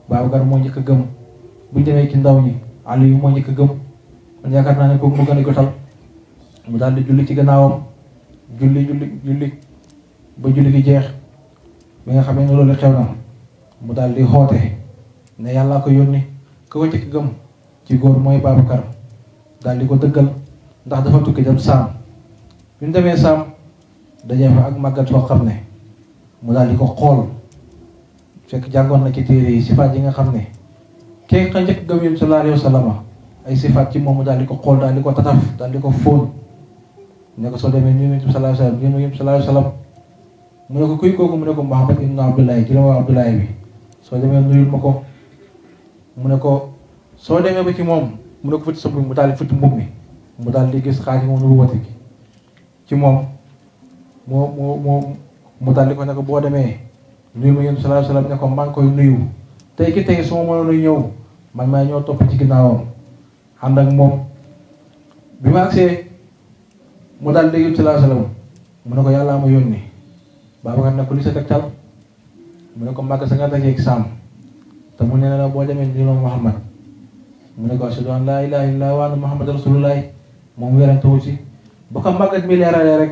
Babacar moo njëkk gëm bu ñu demee ci ndaw ñi Aliyu moo njëkk gëm kon yaakaar naa ne kooku mu gën a jotal mu daal di julli ci gannaawam julli ba julli gi jeex bi nga xamee ne loolu xew na mu daal di xoote ne yàlla ko yónni ku ko njëkk gëm ci góor mooy Babacar daal di ko dëggal ndax dafa tukki dem saam bi ñu demee saam dajee fa ak màggat soo xam ne mu daal di ko xool fekk jàngoon na ci téere yi sifaat yi nga xam ne kee ka njëkk gëm yonent sallallahu alayhi wa sallam ay sifaat ci moom mu daal di ko xool daal di ko tataf daal di ko fóon ne ko soo demee ñu yonent bi sallallahu alayhi wa sallam ñu yonent bi sallallahu alayhi wa sallam mu ne ko kuy kooku mu ne ko Muhammad ibnu Abdullahi ci la waa Abdullahi bi soo demee nuyul ma ko mu ne ko soo demee ba ci moom mu ne ko futti sa mbubb mu daal di futti mbubb mi mu daal di gis xaati moom nu woote gi ci moom mu daal di ko ne ko boo demee nuyu ma yonent sallallahu alayhi wa sallam ne ko maa ngi koy nuyu tey ki tey su ma mënoon a ñëw man maay ñëw topp ci ginnaawam ànd ak moom bi ma agsee mu daal di yonent sallallahu alayhi wa sallam mu ne ko yàllaa ma yónni Babacar ne ko li sa tegtal mu ne ko màgg sa nga dajeeg saam te mu ne la boo demee ni ma Muhammad mu ne ko ashhadu an laa ilaaha illallaah wa anna Muhammadan rasulullaah moom werante wu ci ba ko màggat mi leeralee rek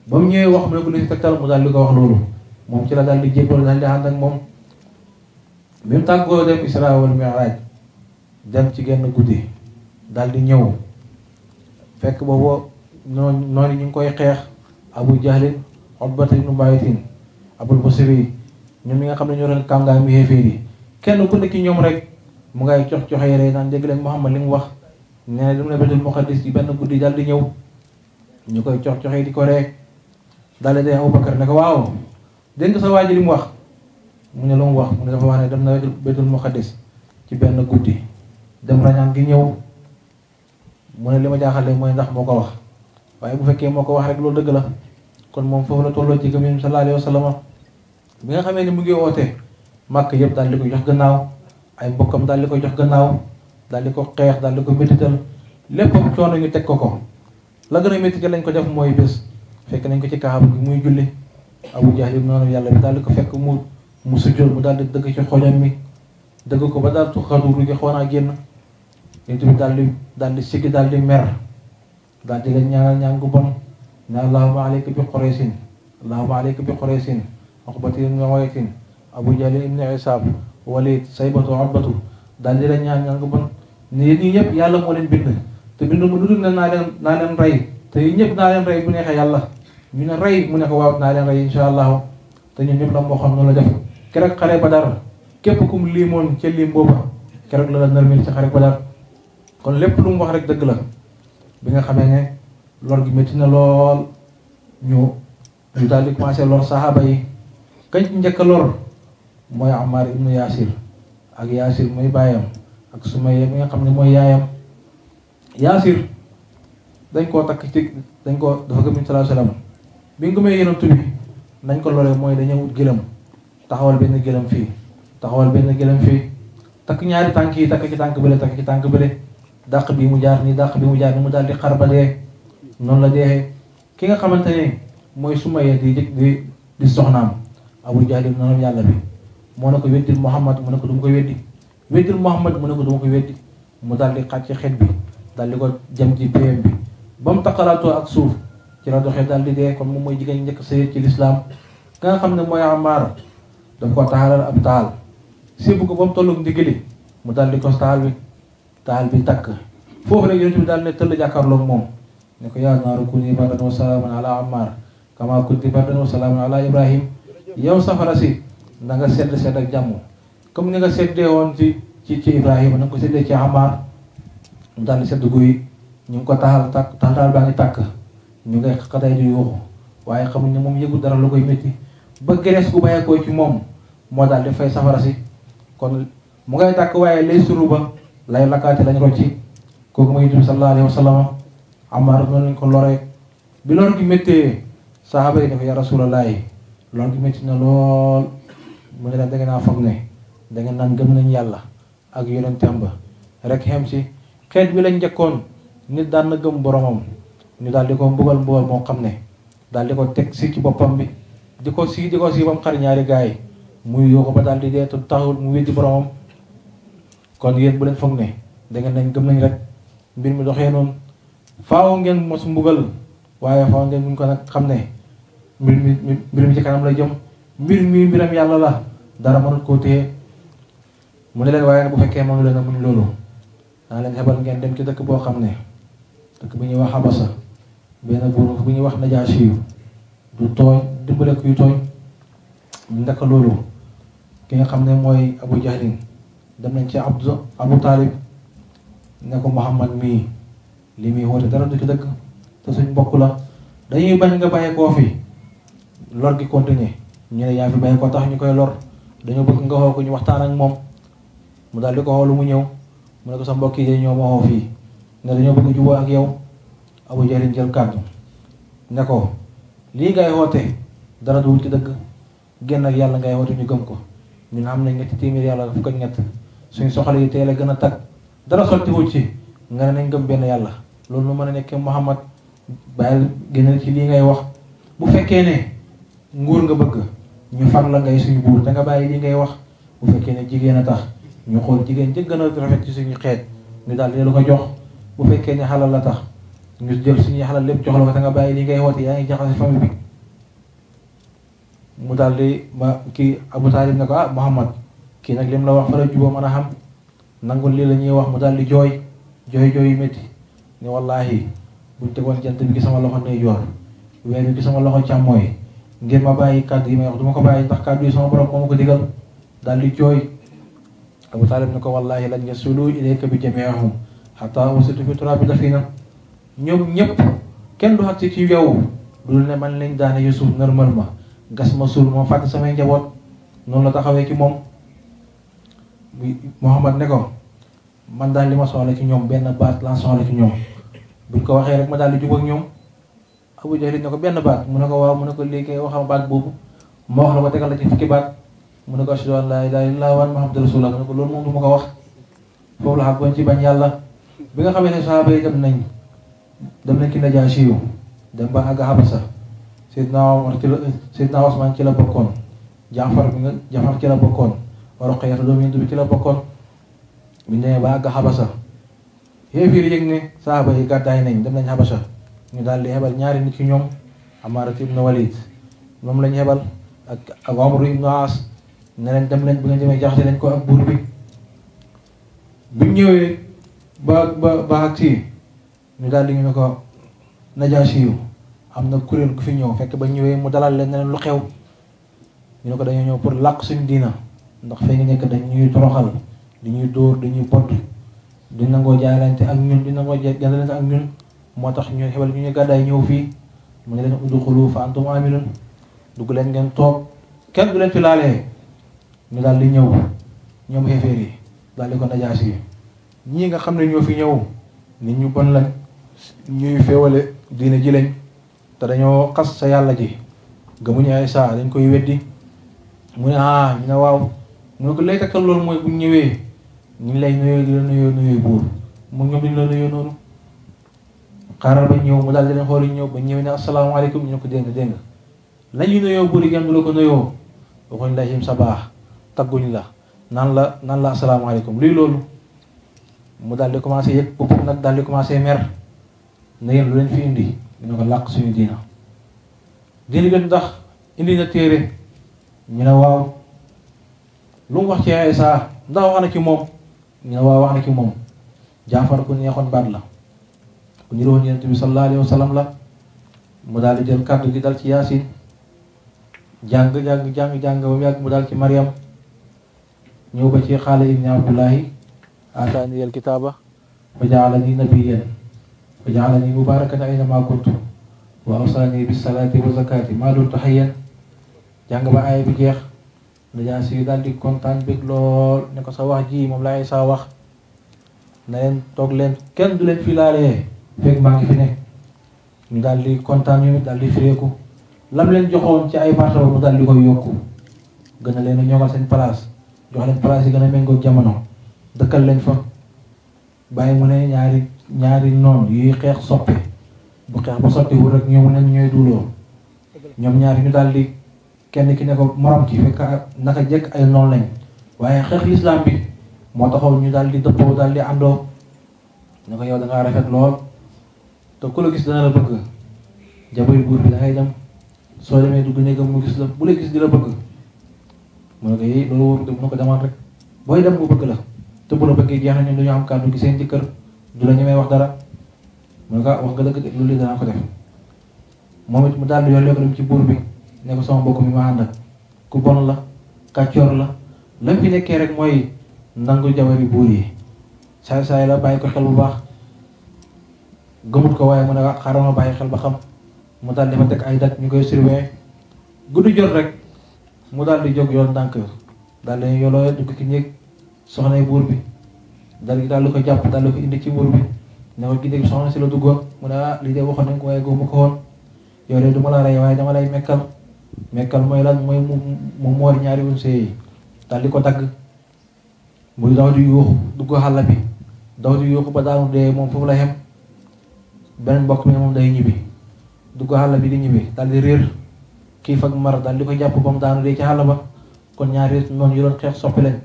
ba mu ñëwee wax mu ne ko li sa tegtal mu daal di ko wax loolu moom ci la daal di jébbal daal di ànd ak moom bi mu tàggoo dem Israa wal Mi'raaj dem ci genn guddi daal di ñëw fekk boobu noonu ñu ngi koy xeex Abu Jahlin Utbata ibnu Baytin Abul Basri ñoom ñi nga xam ne ñoo doon kàngaay mi xéeféer yi kenn ku nekk ci ñoom rek mu ngay cox yére naan dégg leen Muhammad li mu wax nee na dem na Baytul Muqaddis ci benn guddi daal di ñëw ñu koy coxee di ko rek daal di dee Abubakar ne ko waaw dégg nga sa waa ji li mu wax mu ne lu mu wax mu ne dafa wax ne dem na Baytul Muqaddis ci benn guddi dem rañaan gi ñëw mu ne li ma jaaxale mooy ndax moo ko wax waaye bu fekkee moo ko wax rek loolu dëgg la kon moom foofu la tolloo ci gëm yi sallallahu alayhi wa sallam bi nga xamee ni mu ngi woote màkk yëpp daal di ko jox gannaaw, ay mbokkam daal di ko jox gannaaw, daal di ko xeex, daal di ko métital, lépp coono ñu teg ko. la gën a métti lañ ko def mooy bés fekk nañ ko ci kaaba gi muy julli, Abu Jahl noonu yàlla bi daal di ko fekk mu sujjóot, mu daal di dëgg ci xojam mi, dëgg ko ba daal tuxadu rugi xaw naa génn. yéen tamit daal di siggi daal di mer, daal di leen ñaanal ñaan gu bon ne allahumma alayka bi Quraysin, allahumma alayka bi Quraysin, Uqbata ibn Waytin, Abu Jahl ibn Isaab, Walid, Saybatu, Utbatu, daal di leen ñaan gu bon ne ñii ñëpp yàlla moo leen bind te bindu mu dudul ne naa leen rey te yéen ñëpp naa leen rey bu neexee yàlla. ñu ne rey mu ne ko waaw naa leen rey insha allahu. te ñun ñëpp la moo xam noonu la def keroog xare Badar, képp kum liimoon ca lim booba keroog la nërmeel ci xare Badar. kon lépp lu mu wax rek dëgg la. bi nga xamee ne lor gi métti na lool, ñu daal di commencé lor saxaaba yi. kañ ci njëkk a lor mooy Ammar ibnu Yaasir, ak Yaasir muy baayam, ak Sumayya mi nga xam ne mooy yaayam. Yaasir dañ koo takk ci dafa gëm sallallahu alayhi wasallam. bi nga gëmee Yonent bi nañ ko loree mooy dañoo wut gëlëm, taxawal benn gëlëm fii, taxawal benn gëlëm fii, takk ñaari tànk yi, takk ci tànk bële, takk ci tànk bële, dàq bii mu jaar nii, dàq bii mu jaar nii, mu daal di xar ba dee. noonu la deexee. ki nga xamante ne mooy Sumayya di soxnaam, Abu Jahl noonu yàlla bi moo ne ko weddil Muhammad, mu ne ko du ma ko weddi. weddil Muhammad, mu ne ko du ma ko weddi. mu daal di xàcc xet bi, daal di ko jëm ci PM bi ba mu takkalaatoo ak suuf ci la doxee daal di dee. kon moom mooy jigéen njëkk sëy ci lislaam. ka nga xam ne mooy Ammar daf ko taxalal ab taal, sébb ko ba mu tollu ndigili, mu daal di ko taal bi takk. foofu rek Yonent bi daal ne tëll jàkkaarloog moom ne ko yaa naaru kuuni bardan wa salaaman ala Ammar kama kunti bardan wa salaaman ala Ibrahim. yow safara si na nga sedd ak jàmm comme ni nga seddee woon ci Ibrahima, na nga ko seddee ci Ammar. mu daal di sedd guy, ñu ngi ko taal baa ngi tàkk, ñu ngay xatay di yuuxu waaye xamuñ ne moom yëgul dara lu koy métti ba gerees gu bàyyeekoo ci moom moo daal di fay safara si. kon mu ngay tàkk waaye lay suru ba lay lakkaate lañ rocci. kooku mooy Yonent bi sallallahu alayhi wa sallam. Ammar noonu lañ ko loree. bi lor gi méttee saxaaba yi ne ko ya Rasulallahi lor gi métti na lool. mu ne leen da ngeen a foog ne da ngeen naan gëm nañ yàlla ak yonentam ba rek xem si. xeet bi lañ njëkkoon nit daan na gëm boromam ñu daal di ko mbugal moo xam ne daal di ko teg si ci boppam bi di ko si ba mu xar ñaari gaay yi muy yoo ko ba daal di dee te taxul mu weddi boromam. kon yéen bu leen foog ne da ngeen nañ gëm nañ rek mbir mi doxee noonu. faaw ngeen mos mbugal waaye faaw ngeen muñ ko nag xam ne mbir mi ci kanam la jëm. mbiram yàlla la, dara mënut koo téye. mu ne leen waaye nag bu fekkee mënu leen a muñ loolu naa leen xebal ngeen dem ci dëkk boo xam ne dëkk bu ñuy wax Habasa, benn buur bu ñuy wax Najaasi du tooñ, dimbale kuy tooñ. ndaka loolu ki nga xam ne mooy Abu Jahlin dem nañ ci Abu Talib ne ko Muhammad mii li muy woote dara du ci dëkk te suñ mbokk la, dañuy bañ nga bàyyi koo fi lor gi continuer. ñu ne yaa fi bàyyi ko tax ñu koy lor, dañoo bëgg nga xoo ko ñu waxtaan ak moom. mu daal di ko xoolu mu ñëw, mu ne ko sa mbokk yi ñoo ma xoo fii ne dañoo bëgg juboo ak yow. Abu Jahl jël kàddu ne ko lii ngay xoote dara du ci dëgg, génn ak yàlla ngay xoote ñu gëm ko. ñun xam nañ ñetti téeméer yàlla fukk ak ñett, suñ soxla yi teel a gën a tag dara sotti wut ci nga ne nañ gëm benn yàlla. loolu nu mën a nekkee Muhammad bàyyi génn ci lii ngay wax. bu fekkee ne nguur nga bëgg ñu far la ngay suñu buur da nga bàyyi lii ngay wax. bu fekkee ne jigéen a tax ñu xool jigéen jëgg gën a rafet ci suñu xeet ñu daal di la ko jox. bu fekkee ne xalal la tax ñu jël suñuy xalal lépp jox la ko te nga bàyyi lii ngay woote yaa ngi jaxase famille bi. mu daal di kii Abu Talib ne ko Muhammad kii nag lim la wax fa la juboo mën a xam nangul lii la ñuy wax. mu daal di jooy yu métti ne wallaahi buñ tegoon jant bi gi sama loxo ndeyjoor weer bi gi sama loxo càmmooy ngir ma bàyyi kàddu yi may wax du ma ko bàyyi ndax kàddu yi sama borom moo ma ko digal. daal di jooy. Abu Talib ne ko wallaahi lan yasulu ilayka bi jamiihum hatta usitu fi turaabi dafina. ñoom ñëpp kenn du xat ci yow dul ne man lañ daane Yusuf nërmal ma gas ma suul ma fàtte samay njaboot. noonu la taxawee ci moom. Muhammad ne ko man daal li ma soxla ci ñoom benn baat laa soxla ci ñoom buñ ko waxee rek ma daal di jub ak ñoom. Abu Jahl ne ko benn baat mu ne ko waaw mu ne ko léegi waxam baat boobu ma wax la ko tegal la ci fukki baat mu ne ko ashhadu an laa ilaaha illallaah wa anna muhammadan rasuulullaah mu ne ko loolu moom du ma ko wax foofu la xam ci bañ yàlla. bi nga xamee ne sahaaba yi dem nañ ki Najaasi yu dem ba àgg Habasa Seydina Omar ci la Seydina Osmaan ci la bokkoon Jaafar ci la bokkoon Ruqayya doomu Hind bi ci la bokkoon bi ñu demee ba àgg Habasa yéefir yëg ne sahaaba yi gàddaay nañ dem nañ Habasa ñu daal di xebal ñaari nit ci ñoom Amaara ibn Walid moom lañ xebal ak Amru ibn Aas ne leen dem leen bi nga demee jaxase leen ko ak buur bi buñ ñëwee ba ak si ñu daal di ñu ne ko Najaasi yu am na kuréel gu fi ñëw fekk ba ñëwee mu dalal leen ne leen lu xew ñu ne ko dañoo ñëw pour làq suñu diina ndax fee ngi nekk dañ ñuy toroxal di ñuy dóor di ñuy bott di nangoo jaayalante ak ñun di nangoo jàllante ak ñun moo tax ñu xebal ñu gàddaay ñëw fii mu ne leen udxulu fa antum aminun dugg leen ngeen toog kenn du leen fi laalee ñu daal di ñëw ñoom xeefeer yi daal di ko Najaasi yi ñii nga xam ne ñoo fi ñëw nit ñu bon lañ ñuy feewale diine ji lañ te dañoo xas sa yàlla ji gëmuñu ay saa dañ koy weddi mu ne ñu ne waaw mu ne ko lay takkal loolu mooy bu ñëwee ñu ngi lay nuyoo di la nuyoo buur mu ñoom dañu la nuyoo noonu xaaral ba ñëw mu daal di leen xool ñëw ba ñëwee ne asalaamaaleykum ñu ne ko dégg lañuy nuyoo buur yi kenn du la ko nuyoo waxuñ la him sa baax tagguñ la naan la asalaamaaleykum luy loolu mu daal di commencé yëg boppam nag daal di commencé mer na yéen lu leen fi indi ñu ne ko làq suñu diina bi ndax indi na téere ñu ne waaw lu mu wax ci Isaa ndax wax na ci moom ñu ne waaw wax na ci moom Jaafar ku neexoon baat la ku niroon Yonent bi sallallahu alayhi wa sallam la mu daal di jël kàddu gi dal ci Yaasin jàng ba mu yàgg mu daal ci Maryam ñëw ba ci Xaala ibni Abdullahi aataani al kitaaba wa jaalani nabiyyan wa jaalani mubaarakan aynamaa kuntu wa awsaani bis salaati wa zakaati maa dumtu hayyan jàng ba aaya bi jeex Najaasi yi daal di kontaan bég lool ne ko sa wax ji moom la Isaa wax na leen toog leen kenn du leen fi laalee fekk maa ngi fi ne ñu daal di kontaan ñu daal di fireeku lam leen joxoon ci ay martaba mu daal di koy yokku gën a leen a ñoŋal seen place jox leen place yi gën a méngoog jamono dëkkal leen fa bàyyi mu ne ñaari noonu yuy xeex soppe bu xeex ba sottiwul rek ñoom ne ñooy duuloo ñoom ñaari ñu daal di kenn ki ne ko morom ci fekk naka jekk ay noonu lañ waaye xeex lislaam bi moo taxaw ñu daal di dëppoo daal di àndoo ne ko yow da ngaa rafet lool te ku la gis dana la bëgg jabari buur bi da ngay dem soo demee dugg néegam mu gis la bu la gis di la bëgg mu ne ko yii loolu wóoru de mu ne ko demal rek booy dem mu bëgg la te bu la bëggee jeex na ñun dañoo am kàddu gi seen jëkkër du la ñemee wax dara mu ne ko wax nga dëgg de loolu danaa ko def moom it mu daal di yoon ko dem ci buur bi ne ko sama mbokk mi ma ànd ak ku bon la kàccoor la lam fi nekkee rek mooy nangu jabari buur yi saay la bàyyi ko xel bu baax gëmut ko waaye mu ne xaaral ma bàyyi xel ba xam mu daal dafa teg ay dat ñu koy surveiller guddi jot rek mu daal di jóg yoon ndànk daal di yoloo dugg ki néeg soxnay buur bi daal di ko jàpp daal di ko indi ci buur bi ne ko gi soxna si la duggoon mu ne lii de waxoon nañ ko waaye góobu ko woon yow de du ma la rey waaye dama lay mekkal mooy lan mooy mu moor ñaari unse yi daal di ko dagg muy daw di yuuxu dugg xàll bi daw di yuuxu ba daanu dee moom foofu la xem beneen mbokk mi moom day ñibbi dugg xàll bi di ñibbi daal di réer xiif ak mar daal di ko jàpp ba mu daanu dee ci xàll ba kon ñaari noonu yu doon xeex soppi lañ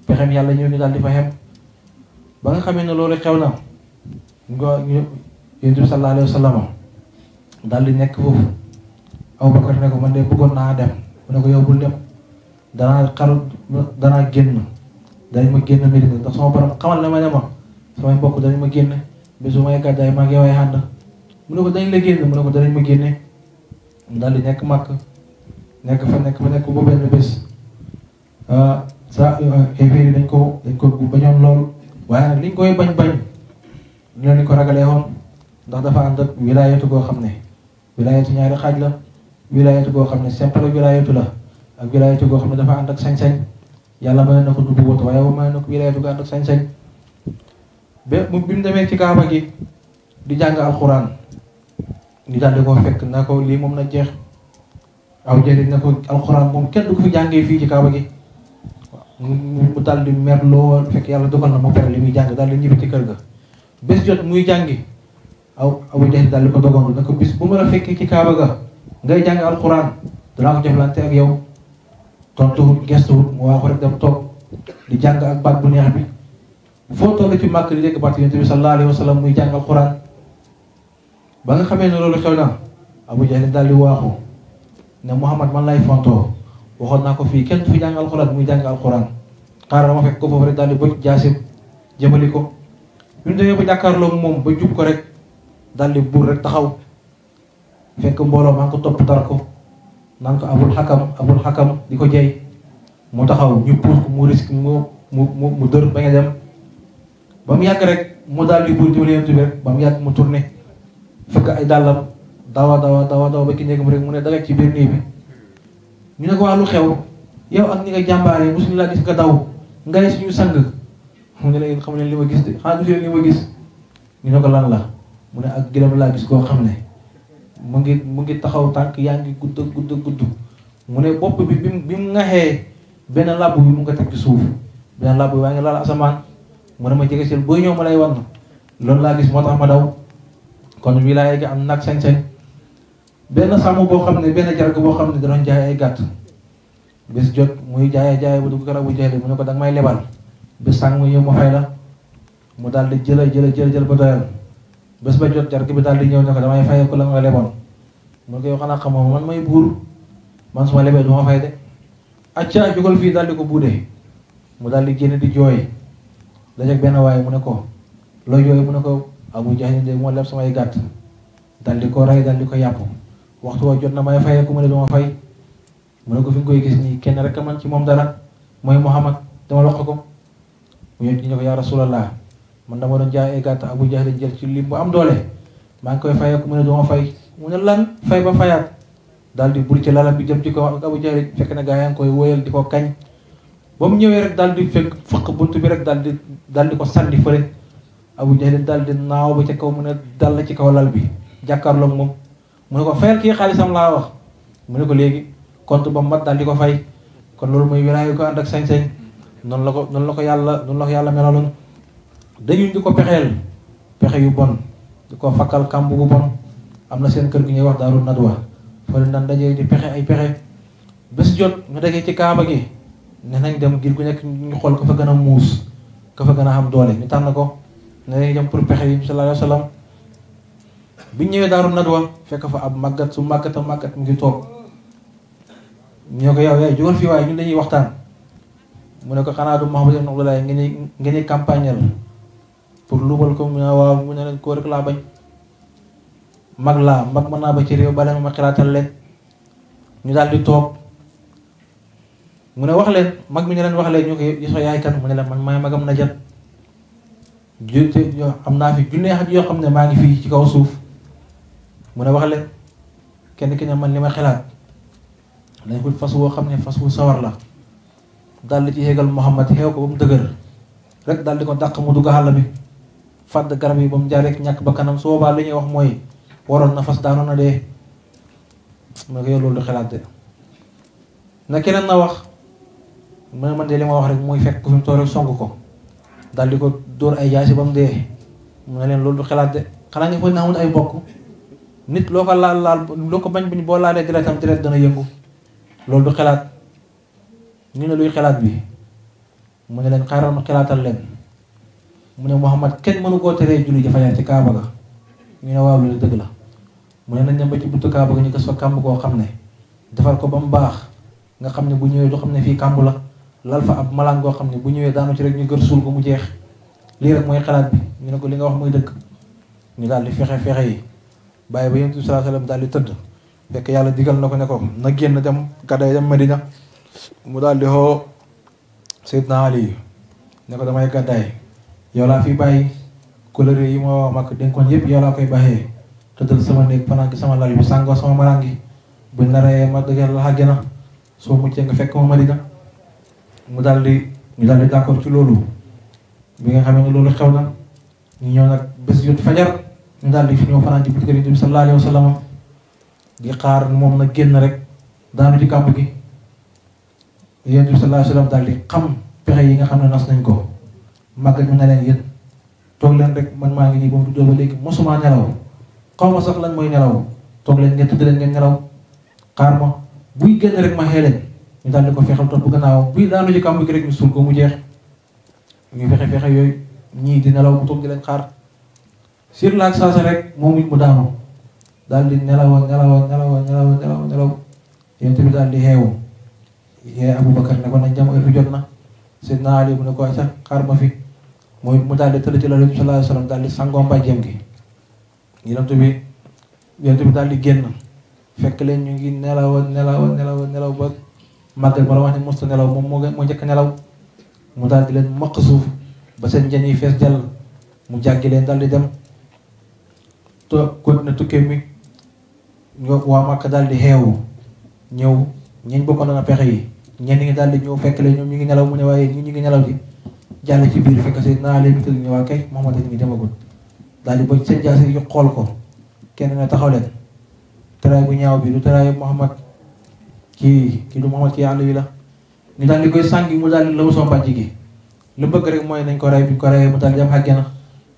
pexem yàlla ñëw ñu daal di fa xem ba nga xamee ne loolu xew na ñu Yonent bi sallallahu alayhi wa sallam daal di nekk foofu Abubakar ne ko man de bëggoon naa dem mu ne ko yow bul dem danaa génn danañ ma génn Medina ndax sama borom xamal na ma ne ma samay mbokk danañ ma génn bés bu may gàddaay maa ngi yow ay ànd mu ne ko dañ la génn mu ne ko danañ ma génne daal di nekk màkk nekk ba benn bés xeefeer yi dañ ko bañoon lool waaye nag liñ koy bañ ñu leen ko ragalee woon ndax dafa ànd ak wilaayatu goo xam ne wilaayatu ñaari xaaj la wilaayatu goo xam ne simple wilaayatu la ak wilaayatu goo xam ne dafa ànd ak sañ-sañ yàlla may na ko dugg wut waaye may na ko wilaayatu goo ànd ak sañ-sañ bi mu demee ci kaaba gi di jàng alxuraan ñu daal di ko fekk na ko lii moom na jeex Abu Jahl ne ko alxuraan moom kenn du ko fi jàngee fii ci kaaba gi. mu daal di mer lool fekk yàlla dogal na mu pare li muy jàng daal di ñibbi ci kër ga. bés jot muy jàngi Abu Jahl daal di ko dogoon ne ko bis bu ma la fekkee ci kaaba ga ngay jàng alxuraan danaa ko jëflante ak yow. tontuwut gestuwut mu waaxu rek dem toog di jàng ak baat bu neex bi foo toll ci màkk di dégg baat yonent bi sallallahu alayhi wa sallam muy jàng alxuraan. ba nga xamee ne loolu xew na Abu Jahl daal di waaxu ne Muhammad man lay fontoo waxoon naa ko fii kenn du fi jàng alxuraan muy jàng alxuraan xaaral ma fekk ko foofu rek daal di bocc jaasim jëmali ko. bi mu demee ba jàkkaarloo moom ba jub ko rek daal di buur rek taxaw fekk mbooloo maa ngi ko topp tar ko naan ko abul xakam di ko jey mu taxaw ñu puus ko mu risque mu dër ba nga dem ba mu yàgg rek mu daal di buur jëmale yonent bi rek ba mu yàgg mu tourné fekk ay dàllam dawa ba ki néegam rek mu ne dagaj ci biir néeg bi. ñu ne ko waa lu xew yow ak ñi nga jàmbaaree mosuñu laa gis nga daw ngay suñu sang mu ne leen xam ne li ma gis de xanaa du leen li ma gis. ñu ne ko lan la mu ne ak gëlëm laa gis koo xam ne mu ngi taxaw tànk yaa ngi gudd mu ne bopp bi bi mu ngaxee benn làbb bi mu nga teg ci suuf benn làbb bi waa ngi laal asamaan mu ne ma jege seen booy ñëw ma lay wan loolu laa gis moo tax ma daw. kon wilaaya gi am nag sañ-sañ. benn sàmm boo xam ne benn jarg boo xam ne da doon jaay ay gàtt bés jot muy jaay bu dugg kër Abu Jahl mu ne ko danga may lebal bés sàng mu ñëw ma fay la mu daal di jël ba doyal bés ba jot jarg bi daal di ñëw ne ko damay fay ko la nga leboon mu ne ko yow xanaa xamoo man may buur man su ma lebee du ma fay de acca jógal fii daal di ko buudee mu daal di génn di jooy dajeeg benn waaye mu ne ko looy jooy mu ne ko Abu Jahl de moo leb samay gàtt daal di ko rey daal di ko yàpp waxtu woo jot na may fayee ku mu ne duma fay mu ne ko fi nga koy gis nii kenn rek a man ci moom dara mooy Muhammad dama wax ko mu ñëw ñu ko yaa Rasulallah man dama doon jaay ay gàtt Abu Jahl jël ci lim bu am doole maa ngi koy fayee ku mu ne duma fay mu ne lan fay ba fayaat daal di bur ci lalam bi jëm ci ko ak Abu Jahl fekk na gaa yaa ngi koy woyal di ko kañ ba mu ñëwee rek daal di fekk fëq bunt bi rek daal di ko sànni fële Abu Jahl daal di naaw ba ca kaw mu ne dal ci kaw lal bi jàkkaarloo moom mu ne ko fayal kii xaalisam laa wax mu ne ko léegi compte ba mat daal di ko fay. kon loolu mooy wilaaya ko ànd ak sañ-sañ noonu la ko yàlla melaloon. dañu di ko pexeel pexe yu bon di ko fakkal kàmb bu bon am na seen kër gi ñuy wax Daaru Nadwa fa leen daan dajee di pexe ay pexe bés jot ñu dajee ci kaaba gi ne nañ dem ngir gu nekk ñu xool ko fa gën a muus ko fa gën a am doole ñu tànn ko ne nañ dem pour pexe yi sallallahu alayhi wa sallam. biñ ñëwee Daaru Nadwa fekk fa ab màggat su màggat mu ngi toog ñoo ko yow yaay jógal fii waaye ñun dañuy waxtaan mu ne ko xanaa du Muhammad ibn Abdullah ngeen campagnal pour luubal ko mu ne waaw mu ne leen koo rek laa bañ mag mën naa ba ci réew bale ma xilaatal leen ñu daal di toog mu ne wax leen mag mi ne leen wax leen ñu ko yoso yaay kan mu ne leen man maay magam na jat am naa fi junne at yoo xam ne maa ngi fii ci kaw suuf mu ne wax leen kenn ki ne man li ma xalaat dañ ko fas woo xam ne fas wu sawar la daal di ci yéegal Muhammad xeew ko ba mu dëgër rek daal di ko dàq mu dugg àll bi fàdd garab yi ba mu jaar rek ñàkk ba kanam su boobaa li ñuy wax mooy waroon na fas daanoon na dee mu ne ko yow loolu du xalaat de na keneen na wax mu ne man de li ma wax rek mooy fekk ko fi mu toog rek song ko daal di ko dóor ay jaasi ba mu dee mu ne leen loolu du xalaat de xanaa nga foog ne amul ay bokk nit loo ko laal loo ko bañ boo laalee deretam deret dana yëngu loolu du xalaat ñu ne luy xalaat bi mu ne leen xaaral ma xalaatal leen mu ne Muhammad kenn mënu koo teree julli fajar ci Kaaba ga ñu ne waaw loolu dëgg la mu ne nañ dem ba ci buntu Kaaba ga ñu gas fa kàmb koo xam ne defar ko ba mu baax nga xam ne bu ñëwee du xam ne fii kàmb la lal fa ab malaan goo xam ne bu ñëwee daanu ci rek ñu gër suul ko mu jeex lii rek mooy xalaat bi ñu ne ko li nga wax mooy dëgg ñu daal di fexe yi bàyyi ba Yonent bi sallallahu alayhi wasallam daal di tëdd fekk yàlla digal na ko ne ko na génn dem gàddaay dem Medina mu daal di xoo Seydina Ali ne ko damay gàddaay yow laa fi bàyyi couleur yi ma mag dénkoon yëpp yow laa koy bàyyee tëddal sama néeg fanaan gi sama lal bi sàngoo sama maraan gi buñ la reyee ma dëggal la xàjjana soo muccee nga fekk ma Medina ñu daal di d'accord ci loolu bi nga xamee ne loolu xew na ñu ñëw nag bés jot fajar ñu daal di fi ñëw fanaan ci biir kër Yonent bi sallallahu alayhi wa sallam di xaar moom na génn rek daanu ci kàmb gi. Yonent bi sallallahu alayhi wa sallam daal di xam pexe yi nga xam ne nas nañ ko. màggat ñu ne leen yéen toog leen rek man maa ngi nii ba mu tuddoo ba léegi mosuma nelaw xaw ma sax lan mooy nelaw toog leen ngeen tëdd leen ngeen nelaw xaar ma buy génn rek ma xee leen ñu daal di ko fexal topp gannaawam buy daanu ci kàmb gi rek ñu suul ko mu jeex ñu fexe yooyu ñii di nelaw mu toog di leen xaar sur la saasa rek moom it mu daanu daal di nelaw Yonent bi daal di xeewu yee Aboubacar ne ko nañ jam heure bi jot na Seydina Ali mu ne ko sax xaar ma fi mooy mu daal di tëdd ci la Yonent bi sallallahu alayhi wa sallam daal di sangoo mbàjjeem gi Yonent bi daal di génn fekk leen ñu ngi nelaw ba màggal ma la wax ne mosta nelaw moom moo njëkk nelaw mu daal di leen maq suuf ba seen njën yi fees dell mu jàggi leen daal di dem continué tukkee mi waa Makka daal di xeewu ñëw ñeñ bokkoon na pexe yi ñenn ñi daal di ñëw fekk leen ñoom ñu ngi nelaw mu ne waaye ñu ngi nelaw di jàll ci biir fekk si naa leen tëdd ñu waa kay Muhammad ñu ngi demagul daal di ba seen jaasi yi xool ko kenn ne taxaw leen teraay bu ñaaw bi du teraay Muhammad kii du Muhammad kii àll wi la ñu daal di koy sàngi mu daal di la soo mbàjj gi lu bëgg rek mooy nañ ko rey buñ ko reyee mu daal di dem àjjana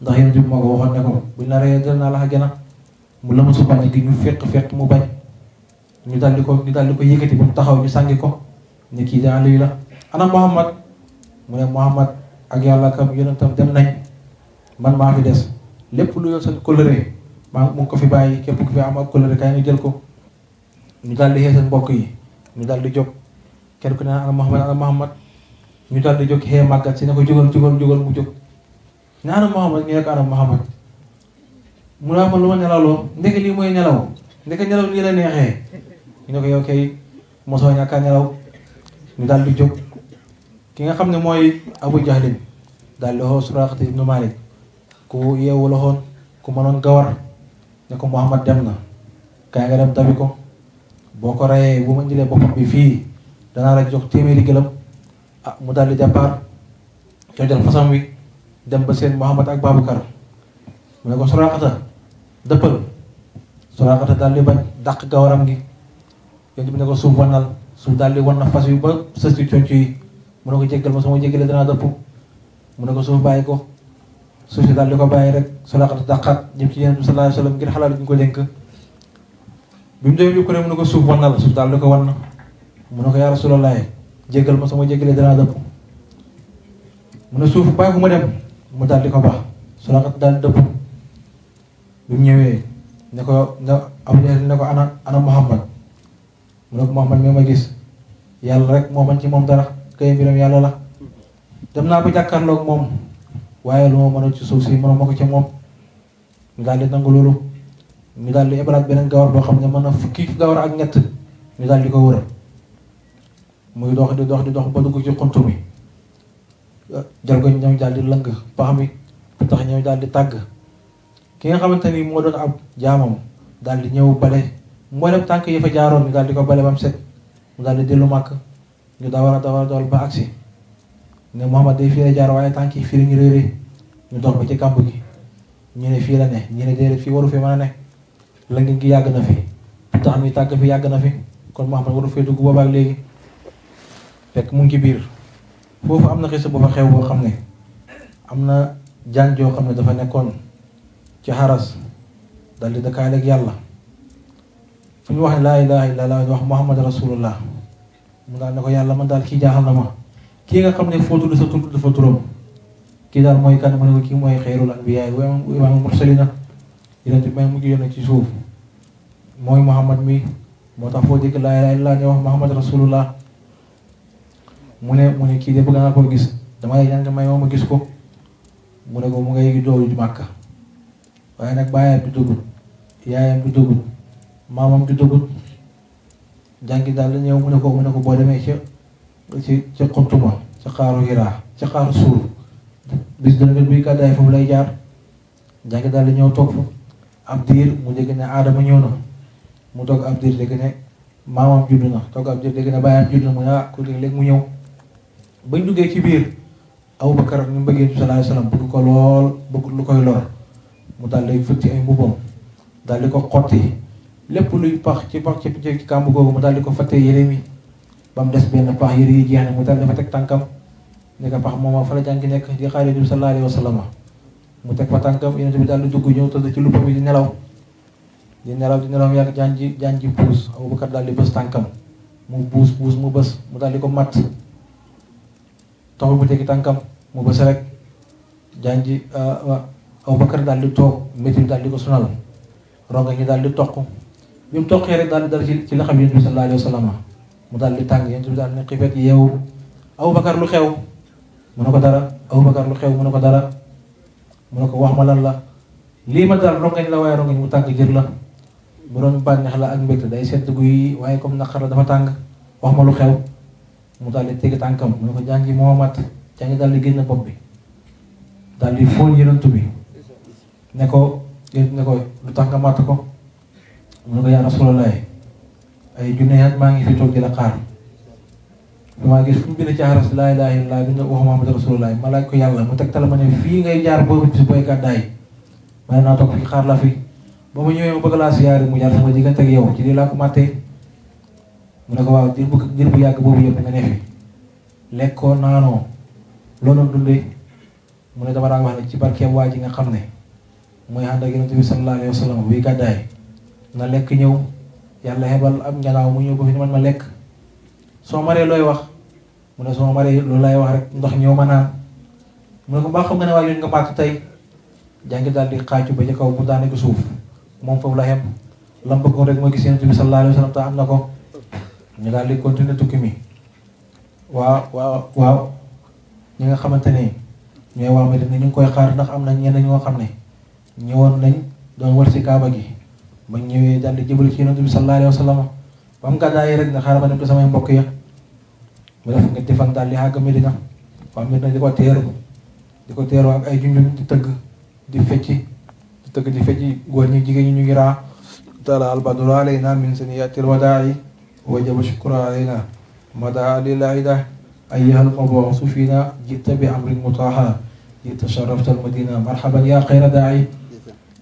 ndax Yonent bi moo ko waxoon ne ko buñ la reyee dal naa la àjjana mu la su mbàjj gi ñu fekk mu bañ ñu daal di ko yëkkati ba mu taxaw ñu sàngi ko ne kii de àll wi la ana Muhammad mu ne Muhammad ak yàlla kam yonentam dem nañ man maa fi des lépp lu yoon seen kóllëre maa mu ngi ko fi bàyyi képp ku fi am ak kóllëre kay ñu jël ko ñu daal di xee seen mbokk yi ñu daal di jóg kenn ku ne ana Muhammad ñu daal di jóg xee màggat si ne ko jógal mu jóg ne ana Muhammad ñu ne ko ana Muhammad mu ne ma lu ma nelawloo ndeke lii mooy nelaw ndeke nelaw lii la neexee ñu ne ko yow kay mosoo ñàkk a nelaw ñu daal di jóg ki nga xam ne mooy Abu Jahlin daal di xoo Suraqata ibnu Malik ku yeewu la xoon ku mënoon gawar ne ko Muhammad dem na kaay nga dem dabi ko boo ko reyee bu ma indilee boppam bi fii danaa la jox téeméeri gëlëm mu daal di départ coojal fasam wi dem ba seen Muhammad ak Babukar mu ne ko Suraqata dëppal Suraqata daal di bañ dàq gawaram gi Yonent bi ne ko suuf wannal suuf daal di wan na fas yu ba sës ci conc yi mu ne ko jéggal ma sama jéggalee danaa dëpp mu ne ko suuf bàyyi ko suuf si daal di ko bàyyi rek Suraqata dàqaat jëm ci Yonent bi sallallahu alayhi wa sallam ngir xalaat ñu ko dénk bi mu demee ko ne mu ne ko suuf wannal suuf daal di ko wan mu ne ko yaa Rasulallah jéggal ma sama jéggalee danaa dëpp mu ne suuf bàyyi ko ma dem mu daal di ko baax Suraqata daal di dëpp bi mu ñëwee ne ko ana Muhammad mu ne ko Muhammad mi ma gis yàlla rek moo man ci moom dara kay mbiram yàlla la dem naa ba jàkkaarloog moom waaye lu ma mënul ci suuf si mënuma ko ci moom ñu daal di nangu loolu ñu daal di ebalaat beneen gawar boo xam ne mën na fukki gawar ak ñett ñu daal di ko wër muy dox di dox ba dugg ci xuntu mi jargoñ ñëw daal di lëng pax mi tax ñëw daal di tàgg ki nga xamante ni moo doon ab jaamam daal di ñëw bale mboolem tànk yi fa jaaroon ñu daal di ko bale ba mu set mu daal di dellu màkk ñu dawal ba agsi ne Muhammad day fii la jaar waaye tànk yi fii la ñu réeré ñu dox ba ci kàmb gi ñu ne fii la ne ñu ne déedéet fii waru fi mën a ne lëng gi yàgg na fi tax mi tàgg fi yàgg na fi kon Muhammad waru fee dugg boobaak léegi fekk mu ngi ci biir foofu am na xisa bu fa xew boo xam ne am na jaan joo xam ne dafa nekkoon ci xaras dal di dëkkaale ak yàlla fu ñu wax ne laa ilaha illallah wax Muhammad rasulullah mu daal ne ko yàlla man daal kii jaaxal na ma kii nga xam ne foo tudd sa tudd dafa turam kii daal mooy kan mu ne ko kii mooy xeyrul anbiyaa wa imaamul mursalina yonent bi may mujj yónne ci suuf mooy Muhammad mi moo tax foo dégg laa ilaha illallah nga wax Muhammad rasulullah mu ne kii de bëgg naa koo gis dama lay ñaan nga may ma gis ko mu ne ko mu ngay dooru di Màkka waaye nag baayam bi duggut yaayam bi duggut maamam bi duggut jàngi daal la ñëw mu ne ko boo demee ci xuntuma ca xaaru Hiraa ca xaaru suur bis dana buy gàddaay foofu lay jaar jàngi daal la ñëw toog fa ab diir mu dégg ne Aadama ñëw na mu toog ab diir dégg ne maamam judd na toog ab diir dégg ne baayam judd na mu ne ku léegi mu ñëw bañ duggee ci biir Abubakar ñu bëggee ci sallallahu alayhi wasallam bëgg ko lool bëgg lu koy lor mu daal di fëtti ay mbubbam daal di ko xotti lépp luy pax ci kàmb googu mu daal di ko fattee yére mi ba mu des benn pax, yére yi jeex na mu daal di fa teg tànkam ne ko pax moom fa la jàngi nekk di xaar Yonent bi sallallahu alayhi wa sallam. mu teg fa tànkam, Yonent bi daal di dugg ñëw tëdd ci lupp bi di nelaw yàgg jaan ji puus. Abubakar daal di bës tànkam, mu puus mu bës, mu daal di ko matt, taxul mu tegi tànkam, mu bës rek jaan ji Abubakar daal di toog, métti daal di ko sonal, ronga ñi daal di toq. bi mu toqee rek daal di dal ci la xam Yonent bi sallallahu alayhi wa sallam. mu daal di tàng, Yonent bi daal ne xifet yeewu. Abubakar lu xew? mu ne ko dara. Abubakar lu xew? mu ne ko dara. mu ne ko wax ma lan la. lii ma daal rongañ la, waaye rongañ mu tàng jër la. bu doon bànneex la ak mbégte day sedd guy, waaye comme naqar la dafa tàng. wax ma lu xew. mu daal di tegi tànkam, mu ne ko jàngi moo mat. jàngi daal di génn bopp bi, daal di fóon Yonent bi ne ko lu tax nga matt ko. mu ne ko yaa Rasulallah, ay junne at maa ngi fi toog di la xaar. damaa gis fu mu bind ci aras laa ilaaha illallaah bind wax Muhammad Rasulullah, ma laaj ko yàlla mu tegtal ma ne fii ngay jaar boobu bis booy gàddaay. ma ne naa toog fi xaar la fi. ba ma ñëwee ma bëgg laa siyaare mu jaar sama diggante ak yow ci lii laa ko màttee. mu ne ko waaw diir bu yàgg boobu yëpp nga ne fi lekkoo naanoo loo doon dundee. mu ne dama daan wax ne ci barkeem waa ji nga xam ne mooy ànd ak Yonent bi sallallahu alayhi wa sallam buy gàddaay na lekk ñëw, yàlla xebal am njanaaw mu ñëw ko fi ni man ma lekk. soo maree looy wax? mu ne soo maree loolu laay wax rek, ndox ñëw ma naan. mu ne ko mbaa xam nga ne waa yooyu nga màtt tey. jàngi daal di xaaju ba ci kaw mu daane ko suuf, moom foofu la xem. lam bëggoon rek mooy gis Yonent bi sallallahu alayhi wa sallam te am na ko. ñu daal di continuer tukki mi. waaw ñi nga xamante ne ñooy waa Medina ñu ngi koy xaar, ndax am na ñenn ñoo xam ne ñëwoon nañ doon wër si kaaba gi. ba ñëwee daal di jëbal ci Yonent bi sallallahu alayhi wa sallam. ba mu gàddaay rek nga xaaral ma dem ko samay mbokk ya. mu def nga defan daal di àgg Medina. waa Medina di ko teeru ak ay junjun di tëgg di fecci góor ñi jigéen ñi ñu ngi raa. tala albadru alayna min saniyatil wadaa'i wajaba shukru alayna mada lillahi da ayyuhal mabuusu fiina jitta bi amrin mutaaha jitta sharafta al madina marhaban yaa xayra daa'i.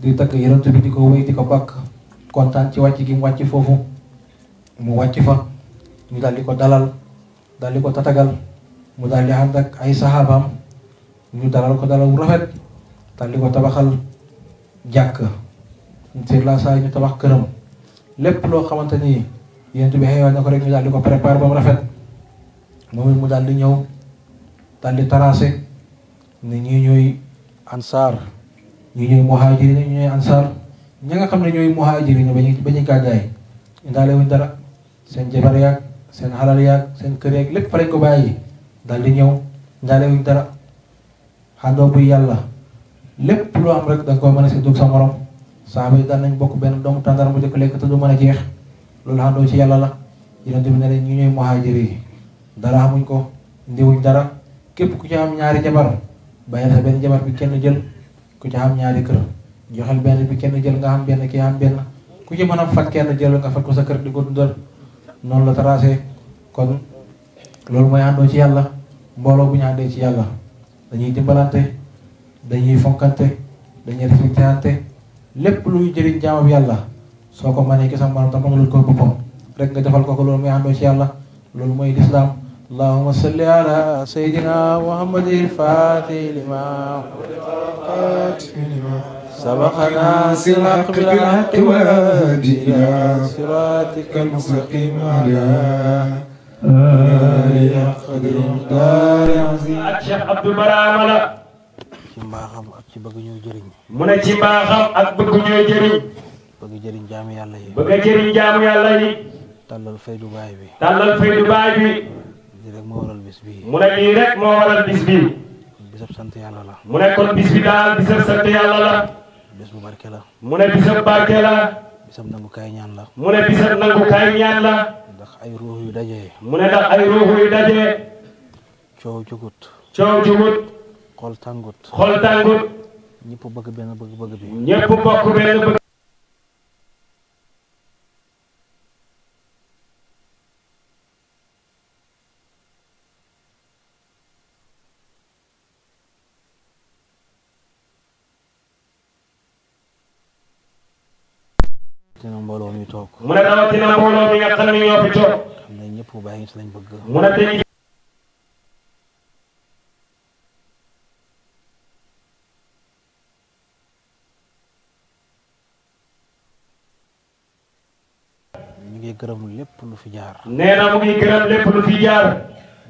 di tagg Yonent bi di ko wéy di ko bàkk, kontaan ci wàcc gi mu wàcc foofu. mu wàcc fa ñu daal di ko dalal, daal di ko tatagal. mu daal di ànd ak ay saxaabaam ñu dalal ko dalal bu rafet, daal di ko tabaxal jàkk sur la saa ñu tabax këram. lépp loo xamante ni Yonent bi xëy na ko rek ñu daal di ko préparé ba mu rafet. moom it mu daal di ñëw daal di tracé ne ñii ñooy ansaar, ñii ñooy muhaajiriin, ñii ñooy ansaar. ñi nga xam ne ñooy muhaajiriin ba ñu gàddaay indaale wuñ dara, seen jabar yaag seen xalal yaag seen kër yaag lépp fa lañ ko bàyyi daal di ñëw indaale wuñ dara. xandoo buy yàlla lépp loo am rek da nga ko mën a séddoog sa morom. saaba yi daan nañ bokk benn doomu tàndar mu jëkk lekk te du mën a jeex. loolu xandoo ci yàlla la. Yonent bi ne leen ñi ñooy muhaajiriin yi dara xamuñ ko, ndiwuñ dara. képp ku ci am ñaari jabar bàyyil sa benn jabar bi kenn jël. ku ci am ñaari kër joxel benn bi kenn jël, nga xam benn kii am benn. ku ci mën a fat kenn jël nga fat ko sa kër di ko dundal. noonu la tracé. kon loolu mooy àndoo ci yàlla. mbooloo bu ñu àndee ci yàlla dañuy dimbalante, dañuy fonkante, dañuy respectante. lépp luy jëriñ jaamam yàlla soo ko mënee ki sa morom tam mënul ko boppam rek nga defal ko loolu mooy àndoo ci yàlla. loolu mooy lislaam. allahumma salli ala sayyidina muhammadil faatih lima سبقنا سلاق بالحق والهدي إلى صراطك المستقيم على آله قدر مقدار عظيم. Cheikh Abdou Barhama la. ci mbaaxam ak ci bëgg ñoo jëriñ. mu ne ci mbaaxam ak bëgg ñoo jëriñ. bëgg jëriñ jaamu yàlla yi. bëgg jëriñ jaamu yàlla yi. tàllal faydu baay bi. tàllal faydu baay bi. lii rek moo waral bis bi. mu ne lii rek moo waral bis bi. bisab sant yàlla la. mu ne kon bis bi daal bisab sant yàlla la. bis bu barke la. mu ne bisab barke la. bisab nangukaay ñaan la. mu ne bisab nangukaay ñaan la. ndax ay ruux yu dajee. mu ne ndax ay ruux yu dajee. coow jugut. coow jugut. xol tàngut. xol tàngut. ñëpp bëgg benn bëgg-bëgg bi. ñëpp bokk benn bëgg. rawatina mbooloo mi toog. mu ne rawatina mbooloo mi nga xam ne ñoo fi toog. xam ne ñëpp bàyyi ñes lañ bëgg. mu ne te ñu ngi gërëm lépp lu fi jaar. nee na mu ngi gërëm lépp lu fi jaar.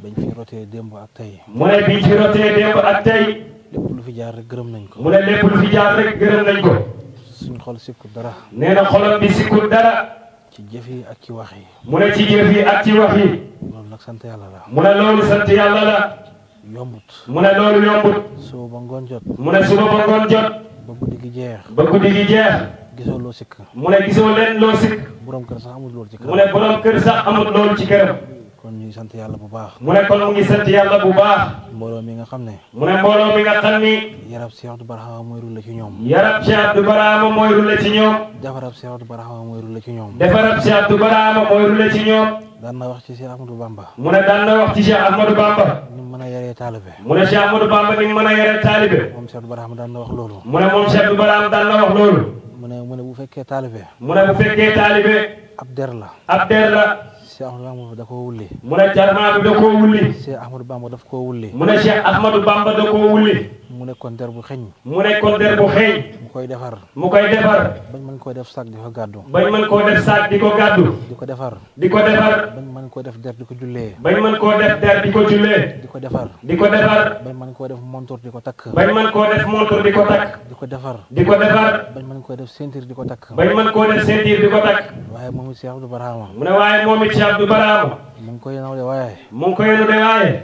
bañ fi rotee démb ak tey. mu ne biñ fi rotee démb ak tey. lépp lu fi jaar rek gërëm nañ ko. mu ne lépp lu fi jaar rek gërëm nañ ko. suñ xol sikku dara. nee na xolam bi sikkul dara. ci jëf yi ak ci wax yi. mu ne ci jëf yi ak ci wax yi. loolu nag sant yàlla la. mu ne loolu sant yàlla la. yombut. mu ne loolu yombut. suba ba ngoon jot. mu ne suba ba ngoon jot. ba guddi gi jeex. ba guddi gi jeex. gisoo loo sikk. mu ne gisoo leen loo sikk. borom kër sax amul loolu ci kër. mu ne borom kër sax amul loolu ci këram. kon ñu ngi sant yàlla bu baax. mu ne kon mu ngi sant yàlla bu baax. mbooloo mi nga xam ne. mu ne mbooloo mi nga xam ni. yarab Cheikh Abdou Barhama mooy rulle ci ñoom. yarab Cheikh Abdou Barhama mooy rulle ci ñoom. defarab Cheikh Abdou Barhama mooy rulle ci ñoom. defarab Cheikh Abdou Barhama mooy rulle ci ñoom. daan na wax ci Cheikh Ahmadou Bamba. mu ne daan na wax ci Cheikh Ahmadou Bamba. ni mu mën a yaree taalibe. mu ne Cheikh Ahmadou Bamba ni mu mën a yaree taalibe. moom Cheikh Abdou Barhama daan na wax loolu. mu ne moom Cheikh Abdou Barhama daan na wax loolu. mu ne bu fekkee taalibe. mu ne bu fekkee taalibe. ab der la. ab der la. Cheikh Ahmadou Bamba da koo wulli. mu ne jarmaa bi da koo wulli. Cheikh Ahmadou Bamba daf koo wulli. mu ne Cheikh Ahmadou Bamba da koo wulli. mu nekkoon der bu xeeñ. mu nekkoon der bu xeeñ. mu koy defar. mu koy defar. bañ mën koo def sac di ko gàddu. bañ mën koo def saak di ko gàddu. di ko defar. di ko defar. bañ mën koo def der di ko jullee. bañ mën koo def der di ko jullee. di ko defar. di ko defar. bañ mën koo def montor di ko takk. bañ mën koo def montre di ko takk. di ko defar. di ko defar. bañ mën koo def ceinture di ko takk. bañ mën koo def ceinture di ko takk. waaye moom it Cheikh Abdou Barhama. mu ne waaye moom it Cheikh Abdou Barhama. mu ngi koy naw de waaye. mu ngi koy yenu de waaye.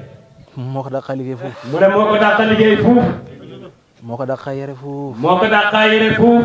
moo ko dàqa liggéey foofu. mu ne moo ko dàqa liggéey fuuf. moo ko dàqa yere foofu. moo ko dàqa yére fuuf.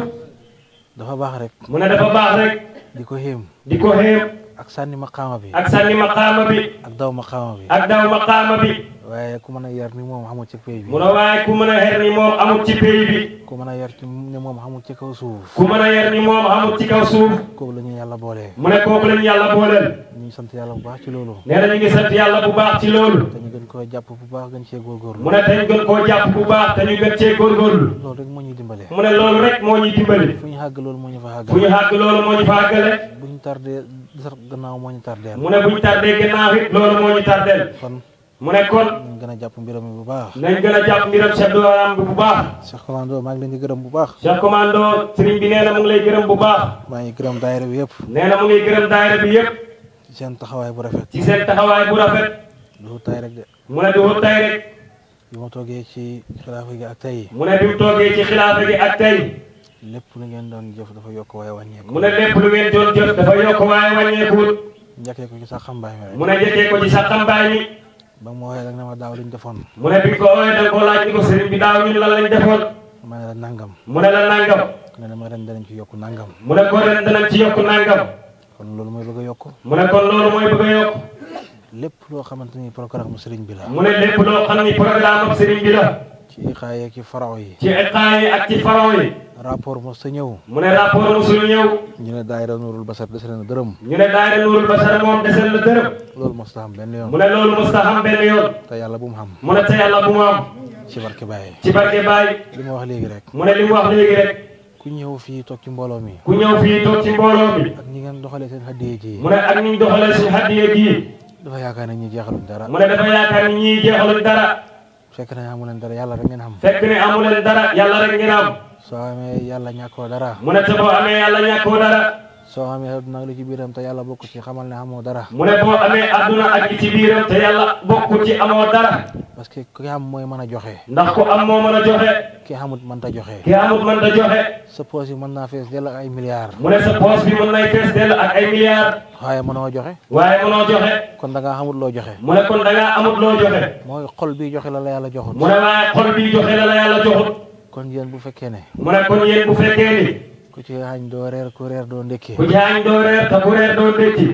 dafa baax rek. mu ne dafa baax rek. di ko xéem. di ko xéem. ak sànni maqaama bi. ak sànni maqaama bi. ak daw maqaama bi. ak daw maqaama bi. waaye ku mën a yar ni moom xamul ci pay bi. mu ne waaye ku mën a xer ni moom amul ci pays bi. ku mën a yar ni moom xamul ci kaw suuf. ku mën a yer ni moom amul ci kaw suuf. kooku la ñu yàlla boolee. mu ne kooku lañu yàlla booleel. ñu ngi sant yàlla bu baax ci loolu. nee na ñu ngi sant yàlla bu baax ci loolu. te ñu gën koo jàpp bu baax gën cee góorgóorlu. mu ne dañ gën koo jàpp bu baax te ñu gën cee góorgóorlu. loolu rek moo ñuy dimbale. mu ne loolu rek moo ñuy dimbali. fu ñu xàgg loolu moo ñu fa fu ñu xàggal. xàgg loolu moo ñu fa àggale. bu ñu tardé sax gannaaw moo ñu tardeel. mu ne bu ñu tardee gannaaw it loolu moo ñu tardeel. kon mu ne kon ñu gën a jàpp mbiram mi bu baax. nañ gën a jàpp mbiram Cheikh Abdou Barhama bu baax. Cheikh Commando maa ngi leen di gërëm bu baax. Cheikh Commando sëriñ bi nee na mu ngi lay gërëm bu baax. maa ngi gërëm daayira bi yëpp. nee na mu ngi gërëm daayira bi yëpp. ci seen taxawaay bu rafet. ci seen taxawaay bu rafet. du tay rek de. mu ne du wut tay rek. bi ma toogee ci xilaafa gi ak tey. mu ne bi mu toogee ci xilaafa gi ak tey. lépp lu ngeen doon jëf dafa yokk waaye wàññeeku. mu ne lépp lu ngeen doon jëf dafa yokk waaye wàññeekuwut. njëkkee ko ci sax xambaay mi rek. mu ne njëkkee ko ci sa xambaay mi. ba mu waxee rek ne ma daaw liñ defoon. mu ne bi nga ko ooyee da nga koo laaj ni ko sëriñ bi daaw ñun lan lañ defoon. ma ne la nangam. mu ne la nangam. nga ne ma ren danañ ci yokk nangam. mu ne ko ren danañ ci yokk nangam. kon loolu mooy bëgg a yokk. mu ne kon loolu mooy bëgg a yokk. lépp loo xamante ni programme sëriñ bi la. mu ne lépp loo xam ni programme ak sëriñ bi la. ci iqaay ak ci faraw yi. ci iqaa yi ak ci faraw yi. rapport mos sa ñëw. mu ne rapport musul ñëw. ñu ne daayira Nuurul Basar dese na dërëm. ñu ne daayira Nuurul Basar moom desel la dërëm. loolu mos ta xam benn yoon. mu ne loolu mos ta xam benn yoon. te yàlla bu mu xam. mu ne te yàlla bu mu am. ci barke Baye. ci barke Baye. li ma wax léegi rek. mu ne li mu wax léegi rek. ku ñëw fii toog ci mbooloo mi. ku ñëw fii toog ci mbooloo bi. ak ñi ngeen doxalee seen hadiye ji. mu ne ak ni ñu doxalee suñu hadiye gii. dafa yaakaar ne ñi jeexaluñ dara. mu ne dafa yaakaar ni ñii jeexaluñ dara. fekk ne amu leen dara yàlla rek ngeen xam. fekk ne amu leen dara yàlla rek ngeen am. soo amee yàlla ñàkkoo dara. mu ne te boo amee yàlla ñàkkoo dara. soo amee adduna lu ci biiram te yàlla bokk ci xamal ne amoo dara. mu ne boo amee adduna ak ci biiram te yàlla bokku ci amoo dara. parce que ki am mooy mën a joxe. ndax ku am moo mën a joxe. ki xamut mënta joxe. ki amut mën ta joxe. sa poos yi mën naa fees dell ak ay milliards. mu ne sa poos bi mën nay fees dell ak ay milliards. waaye mënoo joxe. waaye mënoo joxe. kon da ngaa xamut loo joxe. mu ne kon da ngaa amut loo joxe. mooy xol bi joxe la la yàlla joxut. mu ne waaye xol bi joxe la la yàlla joxut. kon yéen bu fekkee ne. mu ne kon yéen bu fekkee ni. ku ci añ doo reer ku reer doo ndékki. ku jaañ doo reer te ku reer doo ndékki.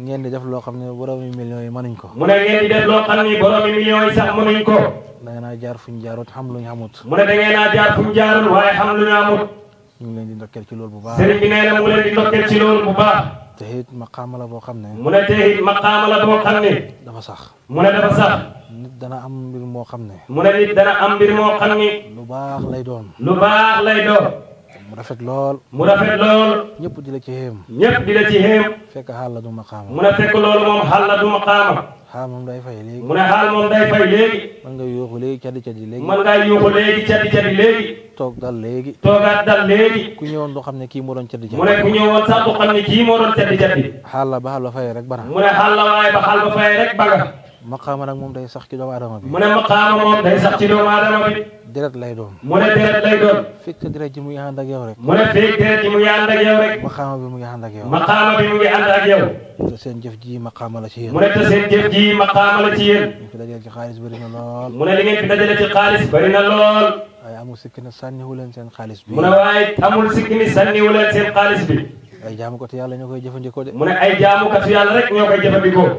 ngeen di def loo xam ne boroomi millions yi mënuñ ko. mu ne ngeen di def loo xam ni boroomi millions yi sax mënuñ ko. da ngeen a jaar fuñ jaarut xam luñ xamut. mu ne da ngeen a jaar fu mu jaarul waaye xam lu ñu amut. ñu ngi leen di ndokkeel ci loolu bu baax. sëriñ bi nee na mu leen di ndokkeel ci loolu bu baax. te it maqaama la boo xam ne. mu ne te it maqaama la boo xam ne. dafa sax. mu ne dafa sax. nit dana am mbir moo xam ne. mu ne nit dana am mbir moo xam ni. lu baax lay doon. lu baax lay doon. mu rafet lool mu rafet lool ñëpp di la ci xéem ñëpp di la ci xéem fekk xaal la du maqaama mu ne fekk loolu moom xaal la du maqaama xaal moom day fay léegi mu ne xaal moom day fay léegi mën nga yuuxu léegi caddi léegi mën ngaa yuuxu léegi caddi léegi toog dal léegi toogaat dal léegi ku ñëwoon doo xam ne kii moo doon caddi mu ne ku ñëwoon sax du xam ne kii moo doon caddi xaal la ba xaal ba fay rek bana mu ne xaal la waaye ba xaal ba fay rek baga maqaama nag moom day sax ci doomu aadama bi mu ne maqaama moom day sax ci doomu aadama bi deret lay doon mu ne deret lay doon fekk deret ji mu ngi ànd ak yow rek mu ne fekk deret ji mu ngi ànd ak yow rek maqaama bi mu ngi ànd ak yow maqaama bi mu ngi ànd ak yow te seen jëf ji maqaama la ci yéen mu ne te seen jëf ji maqaama la ci yéen ñu fi dajale ci xaalis bëri na lool mu ne li ngeen fi dajale ci xaalis bari na lool waaye amul sikki ne sànniwu leen seen xaalis bi mu ne waaye amul sikki ni sànniwu leen seen xaalis bi ay jaamu ko te yàlla ñoo koy jëfandikoo de mu ne ay jaamukatu yàlla rek ñoo koy jëfandikoo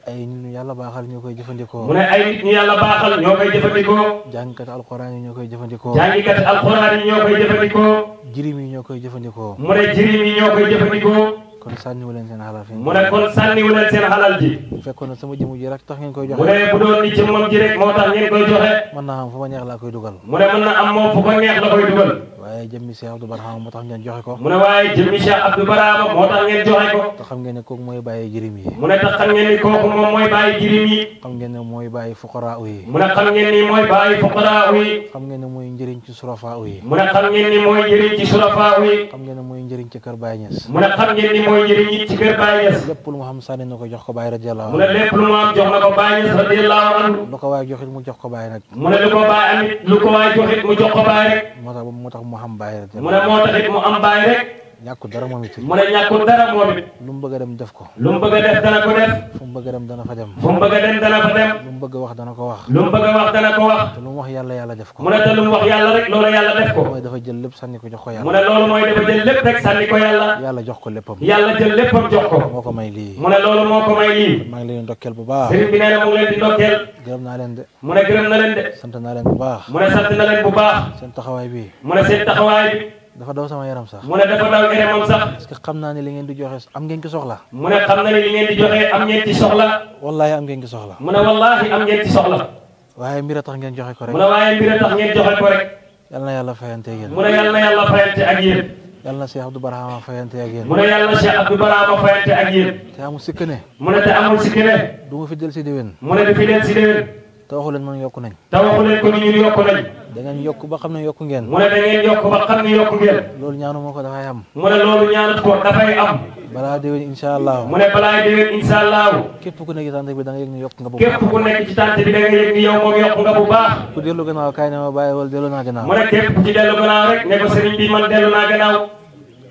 ay nit ñu yàlla baaxal ñoo koy jëfandikoo mu ne ay nit ñu yàlla baaxal ñoo koy jëfandikoo jàngkat alxuraan yi ñoo koy jëfandikoo jàngikat alxuraan yi ñoo koy jëfandikoo jirim yi ñoo koy jëfandikoo mu ne jirim yi ñoo koy jëfandikoo kon sànniwu leen seen xalal fi mu ne kon sànniwu leen seen xalal ji bu fekkoon ne sama jëmu ji rek tax ngeen koy mu joxe ne bu doon ni jëmmam ji rek moo tax ngeen koy joxe mën naa xam fu ma neex laa koy dugal mu ne mën na am moom fu ko neex la koy dugal waaye jëmmi Cheikh Abdou Barham moo tax ngeen joxe ko mu ne waaye jëmmi Cheikh Abdou Barama moo tax ngeen joxe ko te xam ngeen ne kooku mooy bàyyi jirim yi mu ne tax xam ngeen ni kooku moom mooy bàyyi jirim yi xam ngeen ne mooy bàyyi fuqaraa yi mu ne xam ngeen ni mooy bàyyi fuqaraa yi xam ngeen ne mooy njëriñ ci surafaa yi mu ne xam ngeen ni mooy njëriñ ci surafaa yi xam ngeen ne mooy njëriñ ci kër Baye Niass mu ne xam ngeen ni mooy njëriñ it ci kër Baye Niass lépp lu mu xam sànni na ko jox ko Baye radiyallahu mu ne lépp lu mu am jox na ko Baye Niass radiyallahu anhu lu ko waay joxit mu jox ko Baye nag mu ne lu ko Baye amit lu ko waay joxit mu jox ko Baye rek moo tax mu xam Baye mu ne moo taxit mu am Baye rek ñàkku dara moom it mu ne ñàkkul dara moom it lu mu bëgg a dem def ko lu mu bëgg a def dana ko def fu mu bëgg a dem dana fa dem fu mu bëgg a dem dana fa dem lu mu bëgg a wax dana ko wax lu mu bëgg a wax dana ko wax te lu mu wax yàlla def ko mu ne te lu mu wax yàlla rek loolu yàlla def ko mooy dafa jël lépp sànni ko jox ko mu yàlla ne loolu mooy dafa jël lépp rek sànni ko yàlla jox ko léppam yàlla jël léppam jox ko moo ko may lii mu ne loolu moo ko may lii maa ngi leen ndokkeel bu baax sëriñ bi nee na mu ngi leen di ndokkeel gërëm naa leen de mu ne gërëm na leen de sant naa leen bu baax mu ne sant na leen bu baax seen taxawaay bi mu ne seen taxawaay bi dafa daw sama yaram sax mu ne dafa daw yaramam sax parce que xam naa ne li ngeen di joxe am ngeen ki soxla mu ne xam na ne li ngeen di joxe am ngeen ci soxla wallahi am ngeen ki soxla mu ne wallaahi am ngeen ci soxla waaye mbir a tax ngeen joxe ko rek mu ne waaye mbir a tax ngeen joxe ko rek yal na yàlla fayante ak yéen mu ne yal na yàlla fayante ak yéen yal na Cheikh Abdou Barhama fayante ak yéen mu ne yàlla Cheikh Abdou Barama fayante ak yéen te amul sikk ne mu ne te amul si kene du ma fi del si déwén mu ne dafi leen si déwén te waxu leen man yokku nañ te waxu leen ko ni ñun yokku nañ da ngeen yokk ba xam ne yokku ngeen mu ne da ngeen yokk ba xam ni yokku ngeen loolu ñaanu moo ko dafay am mu ne loolu ñaanat ko dafay am balaa déwén insha allah mu ne balaay déwén insha allahu képp ku nekk ci tànk bi da nga yëg ne yokk nga bu képp baax ku nekk ci tànt bi da nga yëg ni yow moom yokku nga bu baax ku dellu gannaaw kaay ne ma bàyyi wala dellu naa gannaaw mu ne képp ku ci dellu gannaaw rek ne ko sëriñ bi man dellu naa gannaaw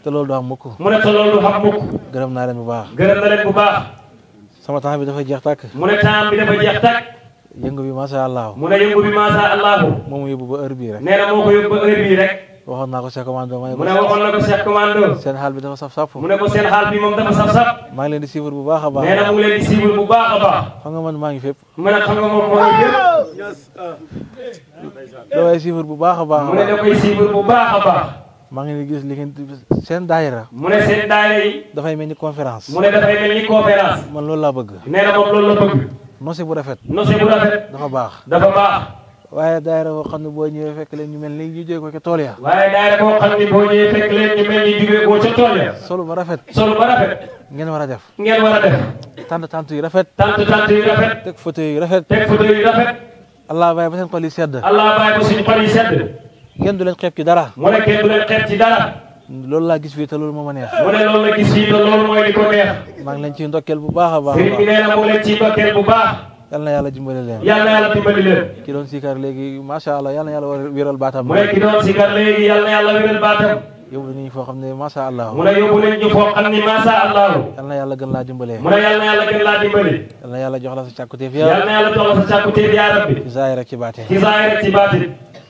te loolu du am mukk mu ne te loolu xam mukk gërëm naa leen bu baax gërëm na leen bu baax sama temps bi dafa jeex tàkk mu ne temps bi dafa jeex tàkk yëngu bi masha allah mu ne yëngu bi maasa allahu moom yóbbu ba heure bii rek nee na moo ko yóbbu ba heure bii rek waxoon naa ko Cheikh Commando ma ne mu ko ne waxoon na ko Cheikh Commando seen xaal bi dafa saf sàpp mu ne ko seen xaal bi moom dafa saf-saf maa ngi leen di suivre bu baax a baax nee na mu ngi leen di siiwul bu baax a baax xam nga man maa ngi fépp mu ne xam nga moom moo ngi fépp damay suivre bu baax a baax mu ne da koy siiwul bu baax a baax maa ngi leen di gis li ngeen seen daayira mu ne seen daayira yi dafay mel ni conférence mu ne dafay mel ni conférence man loolu laa bëgg nee na moom loolu la bëgg nosi bu rafet nosi bu rafet dafa baax dafa baax waaye daayira boo xam ne boo ñëwee fekk leen ñu mel ni ñu jóge ko ca tool ya waaye daayira boo xam ni boo ñëwee fekk leen ñu mel ni jugee boo ca tool ya solu ba rafet solo ba rafet ngeen war a def ngeen war a def tant yu rafet tant yu rafet teg fauteuil yu rafet teg photo yu rafet allah bàyyi ba seen xol yi sedd allah bàyyi ba suñu xol yi sedd ngeen du leen xeeb ci dara mu ne kenn du leen xeeb ci dara loolu laa gis fii te loolu moo ma neex mu ne loolu la gis fii te loolu mooy li ko neex maa ngi leen ciy ndokkeel bu baax a baax sëriñ bi nee na mu leen ciy ndokkeel bu baax yal na yàlla dimbale leen yal na yàlla dimbali leen ki doon siikar léegi macha allah yal na yàlla wéral baatam mu ne ki doon sikar léegi yal na yàlla wéral baatam yóbbu nañu foo xam ne macha allah mu ne yóbbu leen ñu foo xam ni maasa allahu yal na yàlla gën laa dimbale mu ne yal na yàlla gën laa dimbali yal na yàlla jox la sa càkkutéef yal ya na yàlla jox la sa càkkutéef yaa rabbi ci zaahir ak ci baatin ci zaahir ak ci baatin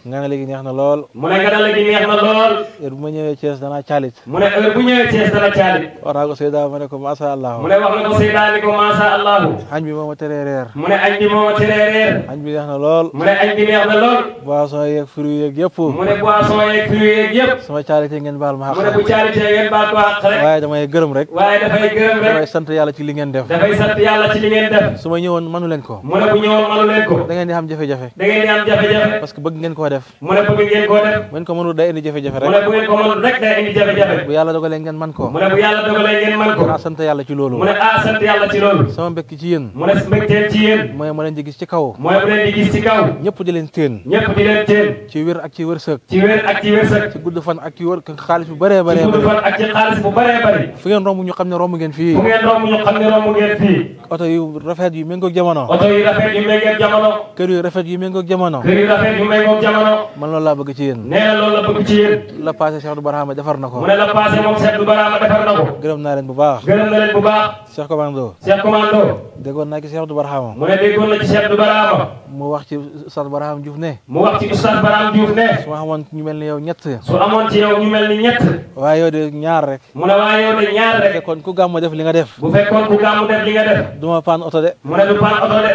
nga ne léegi neex na lool mu ne nga léegi neex na lool heure bu ma ñëwee Thiès danaa caalit mu ne heure bu ñëwee Thiès dana caalit wax naa ko Seyda ma ne ko macha allah mu ne wax na ko Seyda ni ko maasa allahu añ bi moo ma teree reer mu ne añ bi moo ma teree reer añ bi neex na lool mu ne añ bi neex na lool boisson yeeg fruits yeeg yëpp mu ne boisson yeeg fruits yeeg yëpp sama caalite ngeen baal ma mu ne bu caalitee ngeen baal ko àq rek waaye damay gërëm rek waaye dafay gërëm damay rek sant yàlla ci li ngeen def dafay sant yàlla ci li ngeen def su ma ñëwoon manu leen ko mu ne bu ñëwoon manu leen ko da ngeen di am jafe-jafe da ngeen di am jafe-jafe parce que bëgg ngeen koo def mu ne bëgg ngeen koo def bu ngeen ko mënul day indi jafe-jafe mu rek ne bu ngeen ko mënul rek day indi jafe-jafe bu yàlla dogalee ngeen man ko mu ne bu yàlla dogalee ngeen man ko naa sant yàlla ci loolu mu ne sant yàlla ci loolu sama mbekk ci yéen mu ne mbégteel ci yéen mooy ma leen di gis ci kaw mooy bu leen di gis ci kaw ñëpp di leen teen ñëpp di leen teen ci wér ak ci wërsëg ci wér ak ci wërsëg ci gudd fan ak ci wër xaalis bu bëree bëree ci gudd bëri fan ak ci xaalis bu bëree bëri fu ngeen romb ñu xam ne romb ngeen fii bu ngeen romb ñu xam ne romb ngeen fii oto yu rafet yu méngoog jamono oto yu rafet yu méngoog jamono kër yu rafet yu méngoog jamono kër yu rafet yu méngoog jamono man loolu laa bëgg ci yéen nee na loolu la bëgg ci yéen la passé Cheikh Abdou Barhama defar na ko mu ne la passé moom Cheikh Abdou Barhama defar na ko gërëm naa leen bu baax gërëm na leen bu baax Cheikh Commando Cheikh Commando déggoon naa ci Cheikh Abdou Barhama mu ne déggoon na ci Cheikh Abdou Barhama mu wax ci Oustaz Barhama Diouf ne mu wax ci Oustaz Barhama Diouf ne su ma xamoon ñu mel ni yow ñett su amoon ci yow ñu mel ni ñett waaye yow de ñaar rek mu ne waaye yow de ñaar rek fekkoon ku gàmmu def li nga def bu fekkoon ku gàmmu def li nga def duma paan oto de mu ne du paan oto de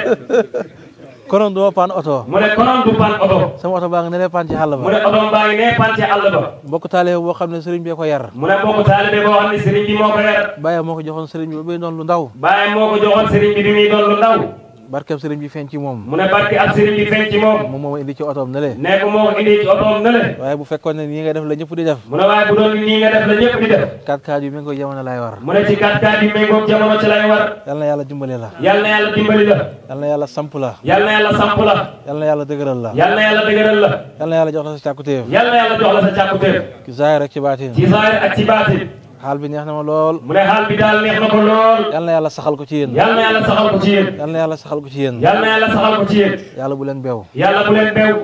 konoon duma paan oto mu ne konoon du paan oto sama oto baa ngi ne paan ci xàll mu ba ne oto baa ngi nee paan ci àll ba mbokk taalibe boo xam ne sëriñ bi ko yar mu ne mbokk taalibe boo xam ne sëriñ bi moo ko yar bàyyi moo ko joxoon sëriñ bi ba muy doon lu ndaw bàyyi moo ko joxoon sëriñ bi muy doon lu ndaw barkeem sëriñ bi feeñ ci moom mu ne barke ab sëriñ bi feeñ ci moom moom moo indi ci otoom ne le ne ko moo indi ci otoom ne le waaye bu fekkoon ne nii nga def la ñëpp di def mu ne waaye bu doon nii nga def la ñëpp di def 4x4 yu méngoo jamono lay war mu ne ci 4x4 yi méngoog jamono ci lay war yal na yàlla dimbali la yal na yàlla dimbali la yal na yàlla samp la yal na yàlla samp la yal na yàlla dëgëral la yal na yàlla dëgëral la yal na yàlla jox la sa càkkutéef yal na yàlla jox la sa càkkutéef ci zaahir ak ci baatin ci zaahir ak ci baatin xaal bi neex na ma lool mu ne xaal bi daal neex na ko lool yal na yàlla saxal ko ci yéen yal na yàlla saxal ko ci yéen yal na yàlla saxal ko ci yéen yal na yàlla saxal ko ci yéen yàlla bu leen beew yàlla bu leen beew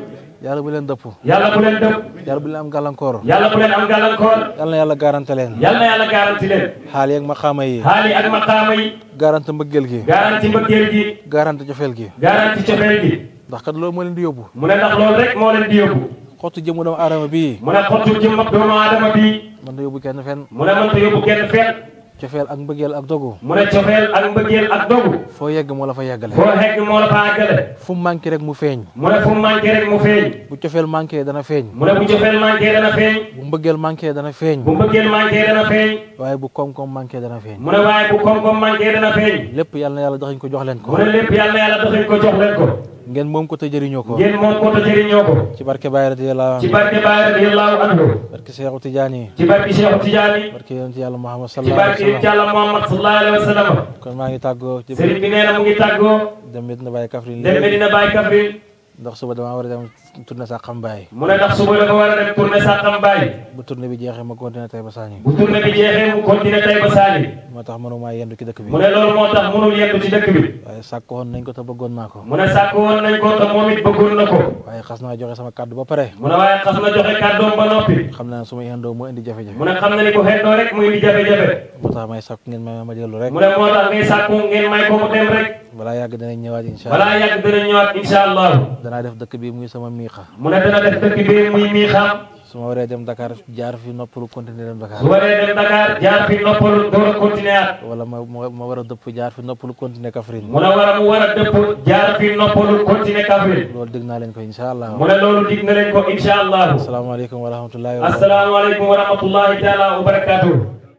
yàlla bu leen dëpp yàlla bu leen dëpp yàlla bu leen am gàllankoor yàlla bu leen am gàllankoor yal na yàlla garante leen yal na yàlla garanti leen xaal yi ak maqaama yi xaal yi ak maqaama yi garante mbëggeel gi garanti mbëggeel gi garante jofeel gi garanti cofeel gi ndax kat loolu moo leen di yóbbu mu ne ndax loolu rek moo leen di yóbbu xottu jëmu doomu aadama bii mu ne xottu jëm ak doomu aadama bii man da yóbbu kenn fenn mu ne mënta yóbbu kenn fenn cofeel ak mbëggeel ak dogu mu ne cofeel ak mbëggeel ak dogu foo yegg moo la fa yeggale foo xegg moo la fa àggale fu mu manqué rek mu feeñ mu ne fu mu manqué rek mu feeñ bu cofeel manqué dana feeñ mu ne bu cofeel manqué dana feeñ bu mbëggeel manqué dana feeñ bu mbëggeel manqué dana feeñ waaye bu koom-koom manqué dana feeñ mu ne waaye bu koom-koom manqué dana feeñ lépp yàlla na yàlla daxañ ko jox leen ko mu ne lépp yàlla na yàlla daxañ ko jox leen ko ngeen moom ko te jëriñoo ko ngeen moom ko te jëriñoo ko ci barke Baye radiyallahu ci anhu barke Baay radiyallahu anhu barke Seexu Tijaani ci barke Cheikh Tidiane barke yonent yàlla Muhammad ci sallallahu barke alayhi wa sallam yàlla Muhammad sallallahu alayhi wa sallam kon maa ngi tàggoo ci sëriñ bi nee na mu ngi tàggoo dem Medina Baye Kaffrine dem Medina Baye Kaffrine ndax suba damaa war a dem tourné sax xam Baye mu ne ndax suba dafa war a dem tournée Saxam Baye bu tourné bi jeexee ma continué tey ba Sañi bu tournée bi jeexee mu continué tey ba Saali moo tax mënuma yendu ci dëkk bi mu ne loolu moo tax mënul yendu ci dëkk bi waaye sàkk woon nañ ko te bëggoon naa ko mu ne sàkk woon nañ ko te moom it bëggoon na ko waaye xas naa joxe sama kàddu ba pare mu ne waaye xas na joxe kàddoom ba noppi xam naa ne su ma yendoo moo indi jafe-jafe mu ne xam na ni ko xendoo rek muy di jafe-jafe moo tax may sàkk ngeen may ma dellu rek mu ne moo tax ngay sàkku ngeen may ko mu dem rek balaa yàgg danañ ñëwaat incha allah balaa yàgg dina ñëwaat insha allahu danaa def dëkk bi muy sama miixa mu ne dana def dëkk bi muy mii xam su ma waree dem Dakar jaar fi noppalu continuer dem Dakar su waree dem Dakar jaar fi noppalu door a continuer at wala ma war a dëpp jaar fi noppalu continuer Kaffrine mu ne mu war a dëpp jaar fi noppalu continuer Kaffrine loolu dig naa leen ko incha allah mu ne loolu dig na leen ko insha allahu asalaamaaleykum wa rahmatullahi wa barakatuh asalaamaaleykum wa rahmatullahi taala wa barakatuh